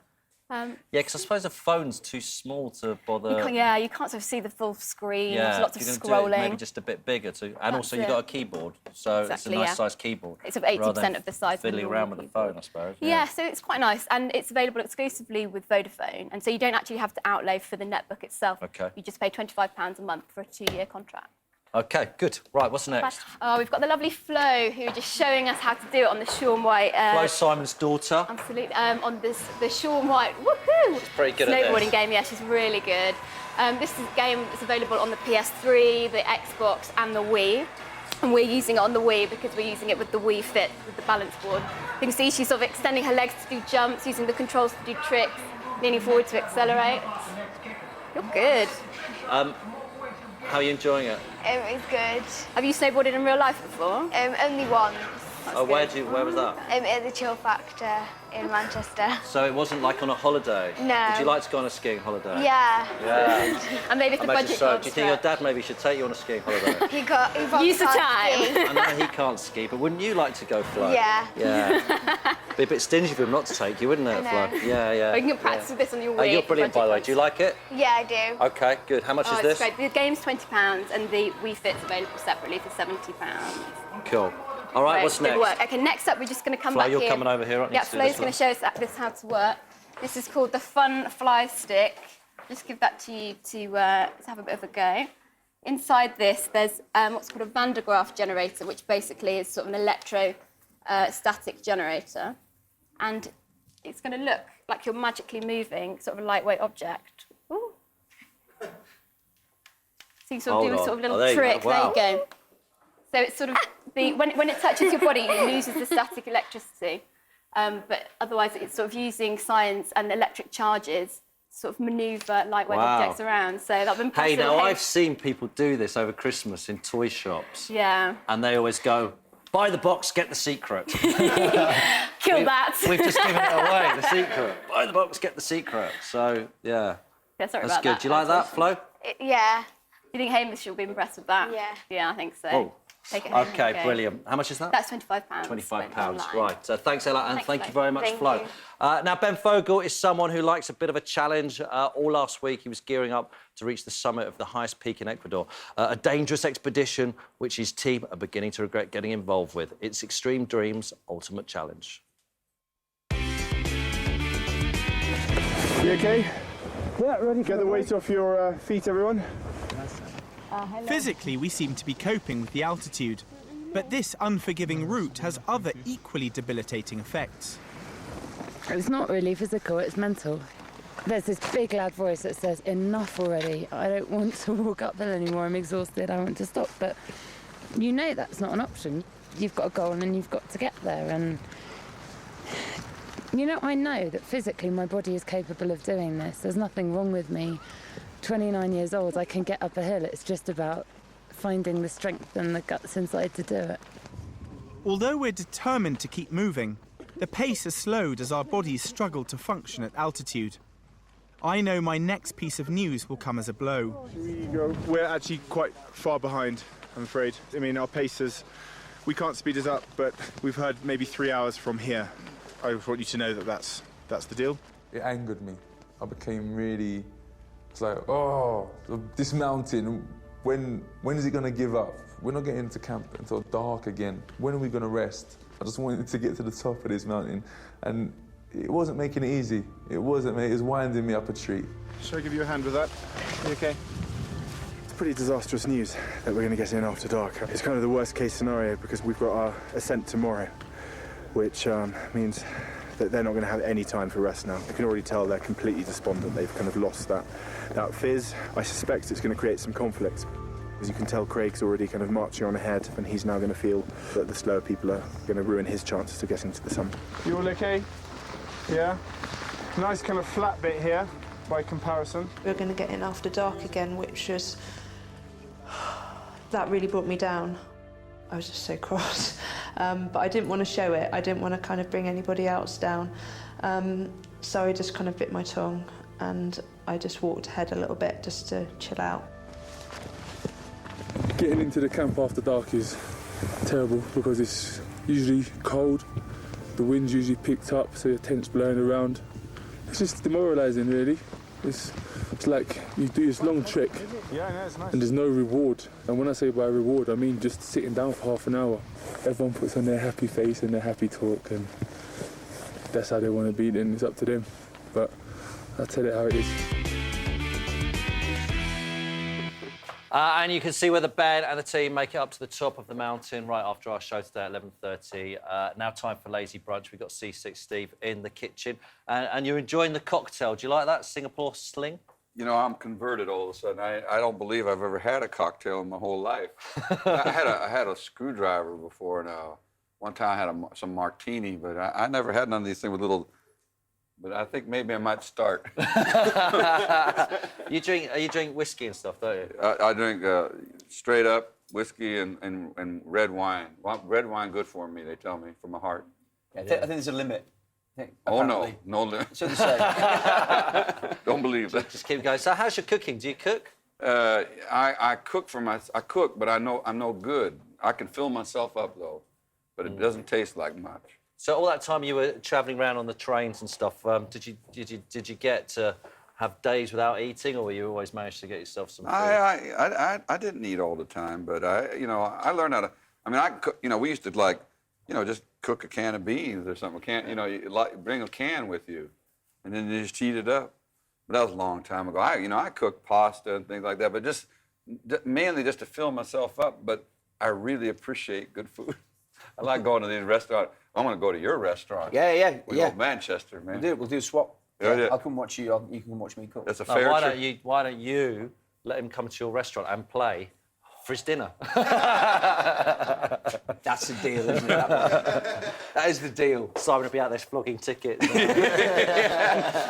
Yeah, because I suppose a phone's too small to bother. You can't sort of see the full screen. Yeah, There's lots of you're scrolling. gonna do it maybe just a bit bigger too. And also you've got a keyboard, so Exactly, it's a nice yeah. sized keyboard. It's sort of 80% rather than of the size of the fiddling normal around with the phone, I suppose. Yeah, so it's quite nice, and it's available exclusively with Vodafone, and so you don't actually have to outlay for the netbook itself. Okay. You just pay £25 a month for a 2-year contract. Okay, good. Right, what's next? Oh, we've got the lovely Flo, who are just showing us how to do it on the Shaun White. Flo Simon's daughter. Absolutely. On the Shaun White, woohoo! She's pretty good at this. Snowboarding game, yeah, she's really good. This is a game that's available on the PS3, the Xbox, and the Wii. And we're using it on the Wii because we're using it with the Wii Fit, with the balance board. You can see she's sort of extending her legs to do jumps, using the controls to do tricks, leaning forward to accelerate. You're good. How are you enjoying it? It's good. Have you snowboarded in real life before? Only once. Where was that? At the Chill Factor in Manchester. So it wasn't like on a holiday? No. Would you like to go on a skiing holiday? Yeah. Yeah. And maybe if the Imagine budget so. can't Do you think your stretch. dad maybe should take you on a skiing holiday? He probably Use the can't time. ski. I know he can't ski, but wouldn't you like to go, Flo? Yeah. Yeah. Be a bit stingy of him not to take you, wouldn't it, I know. Flo? Yeah, yeah. Or you can practice with this on your Wii. You're if the brilliant, budget by the way. can't Do you like it? Yeah, I do. Okay, good. How much is it's this? great. The game's £20 and the Wii Fit's available separately for £70. Cool. All right, what's good next? work. Okay, next up we're just going to come Flo, back you're here. coming over here, aren't you, Yeah, to do Flo's this going to show us this how to work. This is called the Fun Fly Stick. Just give that to you to have a bit of a go. Inside this, there's what's called a Van de Graaff generator, which basically is sort of an electrostatic generator. And it's going to look like you're magically moving sort of a lightweight object. Ooh. So you sort of do a sort of little there you go. trick. Wow. There you go. So it's sort of when it touches your body, it loses the static electricity. But otherwise, it's sort of using science and electric charges to sort of manoeuvre lightweight objects around. So that'd be impressive. Hey, now I've seen people do this over Christmas in toy shops. Yeah. And they always go, buy the box, get the secret. Kill that. We've just given it away, the secret. Buy the box, get the secret. So, yeah. Yeah, sorry That's about good. that. Do you like that, Flo? Yeah. Do you think Hamish will be impressed with that? Yeah. Yeah, I think so. Oh. Take it home. Okay, brilliant. How much is that? That's £25. £25, right. Thanks, Ella, and thank you Flo. very much, Thank Flo. you. Now, Ben Fogle is someone who likes a bit of a challenge. All last week, he was gearing up to reach the summit of the highest peak in Ecuador, a dangerous expedition which his team are beginning to regret getting involved with. It's Extreme Dreams' ultimate challenge. You okay? Yeah, ready. Get the weight off your feet, everyone. Physically, we seem to be coping with the altitude, but this unforgiving route has other equally debilitating effects. It's not really physical, it's mental. There's this big loud voice that says, enough already, I don't want to walk uphill anymore, I'm exhausted, I want to stop. But you know that's not an option. You've got a goal and you've got to get there. And you know, I know that physically my body is capable of doing this. There's nothing wrong with me. 29 years old, I can get up a hill. It's just about finding the strength and the guts inside to do it. Although we're determined to keep moving, the pace has slowed as our bodies struggle to function at altitude. I know my next piece of news will come as a blow. We're actually quite far behind, I'm afraid. I mean, our paces, we can't speed us up, but we've heard maybe 3 hours from here. I want you to know that that's the deal. It angered me. I became really... It's like, oh, this mountain, when is it going to give up? We're not getting into camp until dark again. When are we going to rest? I just wanted to get to the top of this mountain. And it wasn't making it easy. It wasn't, mate. It was winding me up a tree. Shall I give you a hand with that? You okay? It's pretty disastrous news that we're going to get in after dark. It's kind of the worst case scenario because we've got our ascent tomorrow, which means that they're not going to have any time for rest now. You can already tell they're completely despondent. They've kind of lost that fizz. I suspect it's going to create some conflict. As you can tell, Craig's already kind of marching on ahead, and he's now going to feel that the slower people are going to ruin his chances of getting to the summit. You all okay? Yeah? Nice kind of flat bit here, by comparison. We're going to get in after dark again, which was... that really brought me down. I was just so cross. But I didn't want to show it. I didn't want to kind of bring anybody else down. So I just kind of bit my tongue and I just walked ahead a little bit just to chill out. Getting into the camp after dark is terrible because it's usually cold, the wind's usually picked up, so your tent's blowing around. It's just demoralising, really. It's like you do this long trek and there's no reward. And when I say by reward, I mean just sitting down for half an hour. Everyone puts on their happy face and their happy talk, and that's how they want to be, then it's up to them. But I'll tell it how it is. And you can see whether Ben and the team make it up to the top of the mountain right after our show today at 11:30. Now time for lazy brunch. We've got C6 Steve in the kitchen. And you're enjoying the cocktail. Do you like that, Singapore Sling? You know, I'm converted all of a sudden. I don't believe I've ever had a cocktail in my whole life. I had a screwdriver before, and one time I had some martini, but I never had none of these things with little... But I think maybe I might start. You drink whiskey and stuff, don't you? I drink straight up whiskey and red wine. Well, red wine good for me, they tell me, for my heart. I think there's a limit. Oh, no limit. So they say. Don't believe that. Just keep going. So how's your cooking? Do you cook? I cook I cook, but I'm no good. I can fill myself up, though, but it doesn't taste like much. So all that time you were travelling around on the trains and stuff, did you get to have days without eating, or you always managed to get yourself some food? I didn't eat all the time, but I learned how to. I mean, we used to just cook a can of beans or something. You bring a can with you, and then you just heat it up. But that was a long time ago. I cooked pasta and things like that, but just mainly just to fill myself up. But I really appreciate good food. I like going to these restaurants. I'm going to go to your restaurant. Yeah. We'll go to Manchester, man. We'll do a swap. Yeah. I'll come watch you. You can come watch me cook. That's a fair trip. Why don't you let him come to your restaurant and play for his dinner? That's the deal, isn't it? That is the deal. Simon will be out there flogging tickets.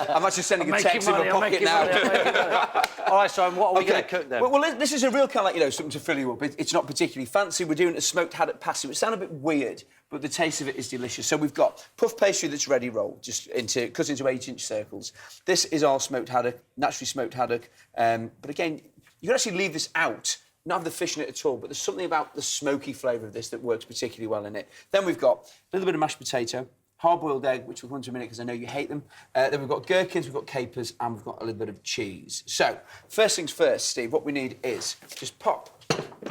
I'm actually sending a text in my pocket now. All right, Simon, what are we going to cook then? Well, this is a real kind of something to fill you up. It's not particularly fancy. We're doing a smoked haddock pasty, which sounds a bit weird, but the taste of it is delicious. So we've got puff pastry that's ready rolled, just cut into 8-inch circles. This is our smoked haddock, naturally smoked haddock. But again, you can actually leave this out. Not have the fish in it at all, but there's something about the smoky flavour of this that works particularly well in it. Then we've got a little bit of mashed potato, hard-boiled egg, which we'll come to in a minute because I know you hate them. Then we've got gherkins, we've got capers, and we've got a little bit of cheese. So, first things first, Steve, what we need is just pop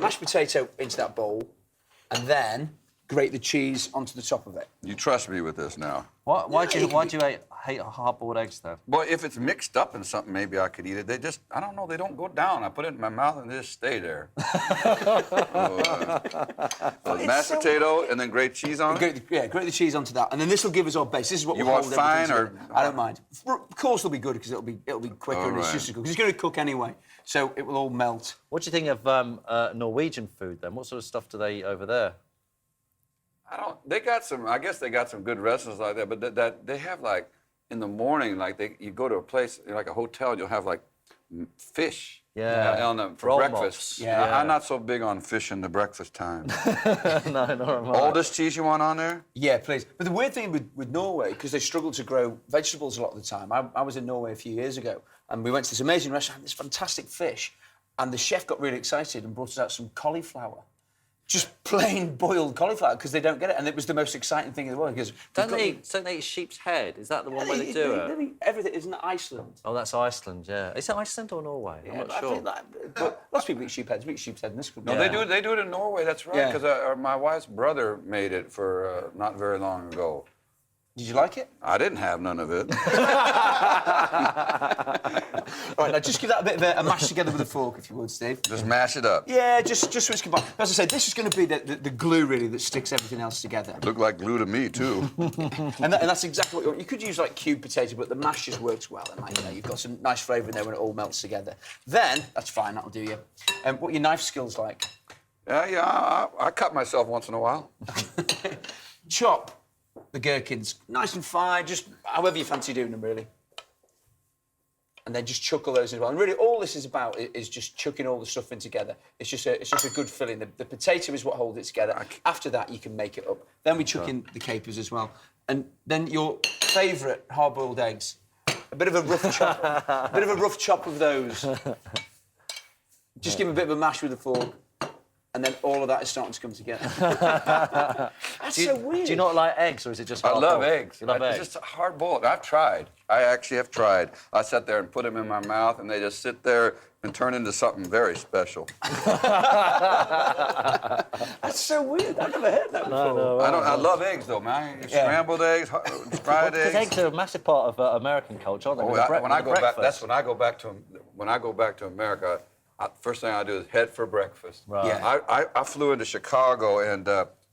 mashed potato into that bowl and then grate the cheese onto the top of it. You trust me with this now. Why do you hate hard-boiled eggs, though? Well, if it's mixed up in something, maybe I could eat it. I don't know, they don't go down. I put it in my mouth and they just stay there. Mashed potato and then grate cheese on it? Grate the cheese onto that. And then this will give us our base. This is what you we'll want hold fine everything or? together. I don't mind. Of course it'll be good because it'll be quicker and it's just as good. Because it's going to cook anyway, so it will all melt. What do you think of Norwegian food, then? What sort of stuff do they eat over there? They got some, I guess they got some good restaurants like that, but that they have like, in the morning, like you go to a place, like a hotel, you'll have like fish for breakfast. Yeah. I'm not so big on fish in the breakfast time. No, not right. All this cheese you want on there? Yeah, please. But the weird thing with Norway, because they struggle to grow vegetables a lot of the time, I was in Norway a few years ago, and we went to this amazing restaurant, this fantastic fish, and the chef got really excited and brought us out some cauliflower. Just plain boiled cauliflower, because they don't get it, and it was the most exciting thing in the world. Because don't they eat sheep's head? Is that the one where they do it? They eat everything. Isn't it Iceland? Oh, that's Iceland. Yeah. Is it Iceland or Norway? I'm not sure. But lots of people eat sheep's head. We eat sheep's head in this group. No, they do it in Norway. That's right. Because my wife's brother made it for not very long ago. Did you like it? I didn't have none of it. All right, now just give that a bit of a mash together with a fork, if you would, Steve. Just mash it up. Yeah, just so it's combined. As I said, this is going to be the glue, really, that sticks everything else together. Looked like glue to me, too. and that's exactly what you want. You could use, like, cubed potato, but the mash just works well. And, you've got some nice flavour in there when it all melts together. Then, that's fine, that'll do you. What are your knife skills like? Yeah, I cut myself once in a while. Chop the gherkins nice and fine, just however you fancy doing them, really. And then just chuck all those in as well. And really, all this is about is just chucking all the stuff in together. It's just a good filling. The potato is what holds it together. After that, you can make it up. Then we chuck in the capers as well. And then your favourite hard-boiled eggs. A bit of a rough chop. A bit of a rough chop of those. Just give them a bit of a mash with a fork. and then all of that is starting to come together. That's do so weird. Do you not like eggs, or is it just I hard love boiled? eggs. You love eggs? It's just hard boiled. I've tried. I actually have tried. I sat there and put them in my mouth, and they just sit there and turn into something very special. That's so weird. I've never heard that before. No, I love eggs, though, man. Scrambled eggs, fried Because eggs. eggs are a massive part of American culture, aren't they? Oh, With the when I go back, breakfast. that's when I go back to America. First thing I do is head for breakfast. Right. Yeah. I flew into Chicago and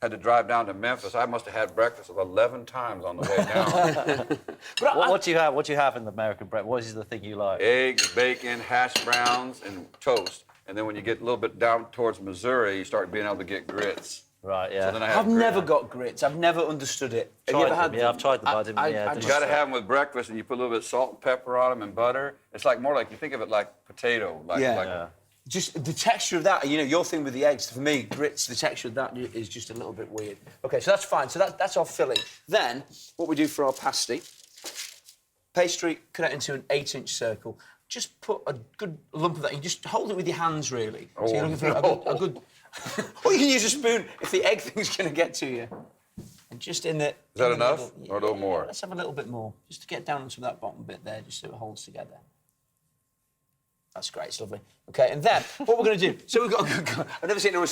had to drive down to Memphis. I must have had breakfast 11 times on the way down. What do you have? What do you have in the American breakfast? What is the thing you like? Eggs, bacon, hash browns, and toast. And then when you get a little bit down towards Missouri, you start being able to get grits. Right, yeah. So then I have I've never got grits. I've never understood it. Have you ever had Yeah, I've tried them, but I didn't. You got to have them with breakfast, and you put a little bit of salt and pepper on them and butter. It's like more like you think of it like potato. Just the texture of that, you know, your thing with the eggs, for me, grits, the texture of that is just a little bit weird. OK, so that's fine. So that's our filling. Then, what we do for our pasty, pastry, cut it into an 8-inch circle. Just put a good lump of that. You just hold it with your hands, really. So you're looking for a good... Or you can use a spoon if the egg thing's going to get to you. And just in the... Is that enough? Or a little more? Let's have a little bit more, just to get down onto that bottom bit there, just so it holds together. That's great, it's lovely. OK, and then, what we're going to do... So we've got... I've never seen anyone...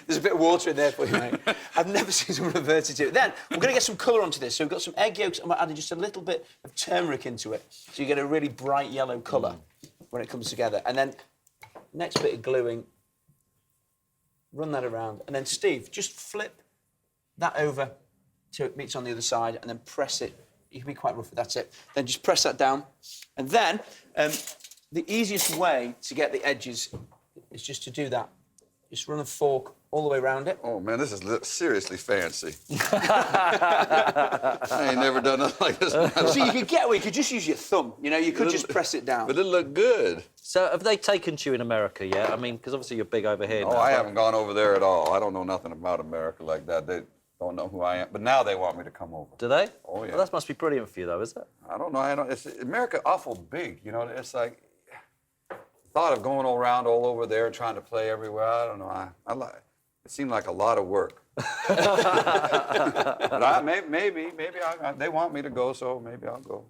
There's a bit of water in there for you, mate. I've never seen someone revert it to it. Then, we're going to get some colour onto this. So we've got some egg yolks, and we're adding just a little bit of turmeric into it. So you get a really bright yellow colour when it comes together. And then, next bit of gluing, run that around. And then, Steve, just flip that over till it meets on the other side, and then press it. You can be quite rough, but that's it. Then just press that down. And then... the easiest way to get the edges is just to do that. Just run a fork all the way around it. Oh, man, this is seriously fancy. I ain't never done nothing like this. So you could get away, you could just use your thumb, you know, you could just press it down. But it looked good. So have they taken to you in America yet? I mean, because obviously you're big over here. Oh, I haven't gone over there at all. I don't know nothing about America like that. They don't know who I am. But now they want me to come over. Do they? Oh, yeah. Well, that must be brilliant for you, though, is it? I don't know. It's America awful big, you know. It's like... thought of going around all over there and trying to play everywhere. I don't know. It seemed like a lot of work. But maybe they want me to go, so maybe I'll go.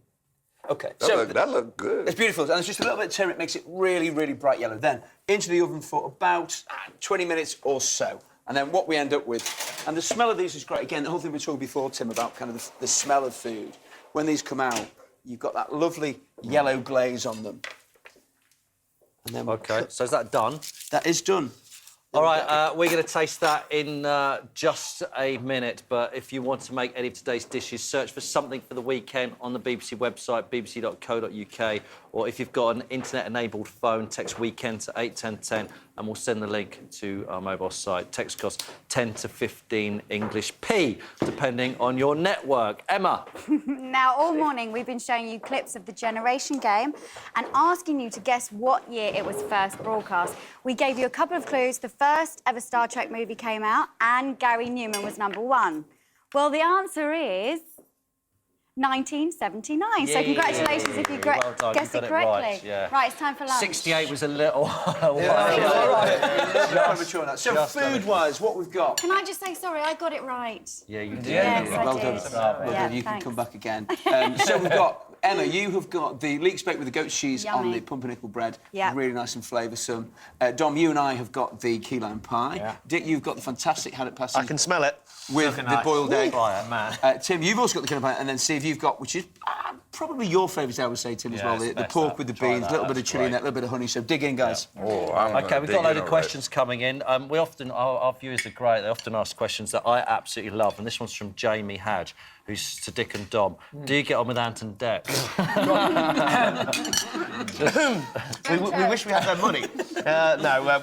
OK. That looked good. It's beautiful. And it's just a little bit of turmeric makes it really, really bright yellow. Then into the oven for about 20 minutes or so. And then what we end up with... And the smell of these is great. Again, the whole thing we were talking before, Tim, about kind of the smell of food. When these come out, you've got that lovely yellow glaze on them. And then OK, so is that done? That is done. All right, we're going to taste that in just a minute, but if you want to make any of today's dishes, search for something for the weekend on the BBC website, bbc.co.uk, or if you've got an internet-enabled phone, text weekend to 81010, and we'll send the link to our mobile site. Text costs 10 to 15 English P, depending on your network. Emma? Now, all morning, we've been showing you clips of the Generation Game and asking you to guess what year it was first broadcast. We gave you a couple of clues. The first ever Star Trek movie came out, and Gary Newman was #1. Well, the answer is 1979. So congratulations if you guessed it correctly. Right, it's time for lunch. 68 was a little... So food-wise, what we've got... Can I just say, sorry, I got it right. Yeah, you did. Yes, I well did. done. Well done. You can come back again. So we've got... Emma, you have got the leeks baked with the goat cheese on the pumpernickel bread. Yeah. Really nice and flavoursome. Dom, you and I have got the key lime pie. Yeah. Dick, you've got the fantastic haddock pasty. I can smell it. With the boiled egg. Man. Tim, you've also got the key lime pie. And then Steve, you've got, which is probably your favourite, I would say, Tim, as well. The pork with the beans, a little bit of chilli in that, a little bit of honey. So dig in, guys. Yeah. Oh, OK, we've got a load of questions coming in. We often, our viewers are great. They often ask questions that I absolutely love. And this one's from Jamie Hadge, who's to Dick and Dom. Do you get on with Ant and Dec? we wish we had their money.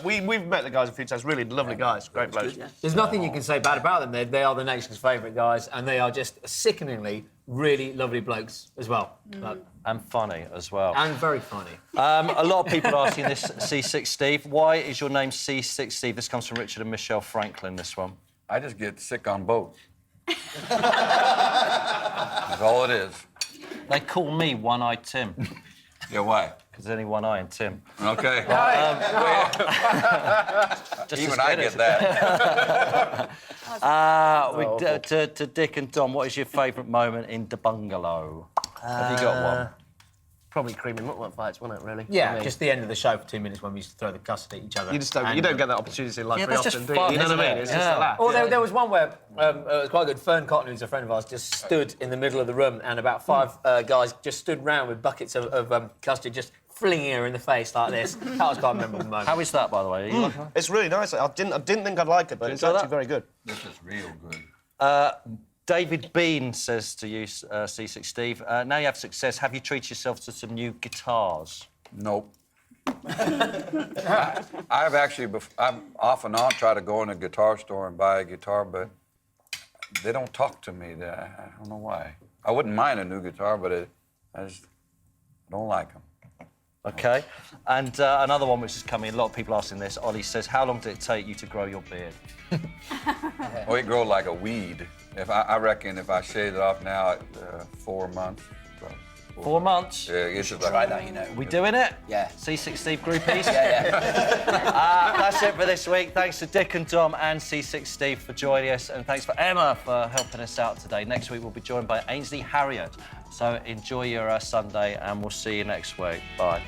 We've met the guys a few times. Really lovely guys, great blokes. There's nothing you can say bad about them. They are the nation's favourite guys, and they are just sickeningly really lovely blokes as well. And funny as well. And very funny. A lot of people are asking this, C6 Steve. Why is your name C6 Steve? This comes from Richard and Michelle Franklin, this one. I just get sick on boats. That's all it is. They call me One-Eyed Tim. Yeah, why? Because there's only one eye in Tim. Okay. Just Even as I good, get isn't that. To Dick and Dom, what is your favourite moment in the bungalow? Have you got one? Probably creamy mukbang fights, wasn't it, really? Yeah, I mean, just the end of the show for 2 minutes when we used to throw the custard at each other. You just don't, you don't get that opportunity in life very that's often, just do you? fun, You know what I isn't mean? it? It's just a laugh. Well, there was one where it was quite good. Fern Cotton, who's a friend of ours, just stood in the middle of the room, and about 5 guys just stood round with buckets of custard, just flinging her in the face like this. That was quite a memorable moment. How is that, by the way? It's really nice. I didn't think I'd like it, but it's enjoy actually that? very good. This is real good. David Bean says to you, C6 Steve, now you have success, have you treated yourself to some new guitars? Nope. I've actually, I'm off and on try to go in a guitar store and buy a guitar, but they don't talk to me. I don't know why. I wouldn't mind a new guitar, but I just don't like them. OK. And another one which is coming, a lot of people asking this, Ollie says, how long did it take you to grow your beard? Well, it grows like a weed. I reckon if I shaved it off now, 4 months. 4 months? Yeah, it's just Try that, you know. We doing it? Yeah. C6 Steve groupies? Yeah. That's it for this week. Thanks to Dick and Dom and C6 Steve for joining us, and thanks for Emma for helping us out today. Next week we'll be joined by Ainsley Harriott. So enjoy your Sunday, and we'll see you next week. Bye.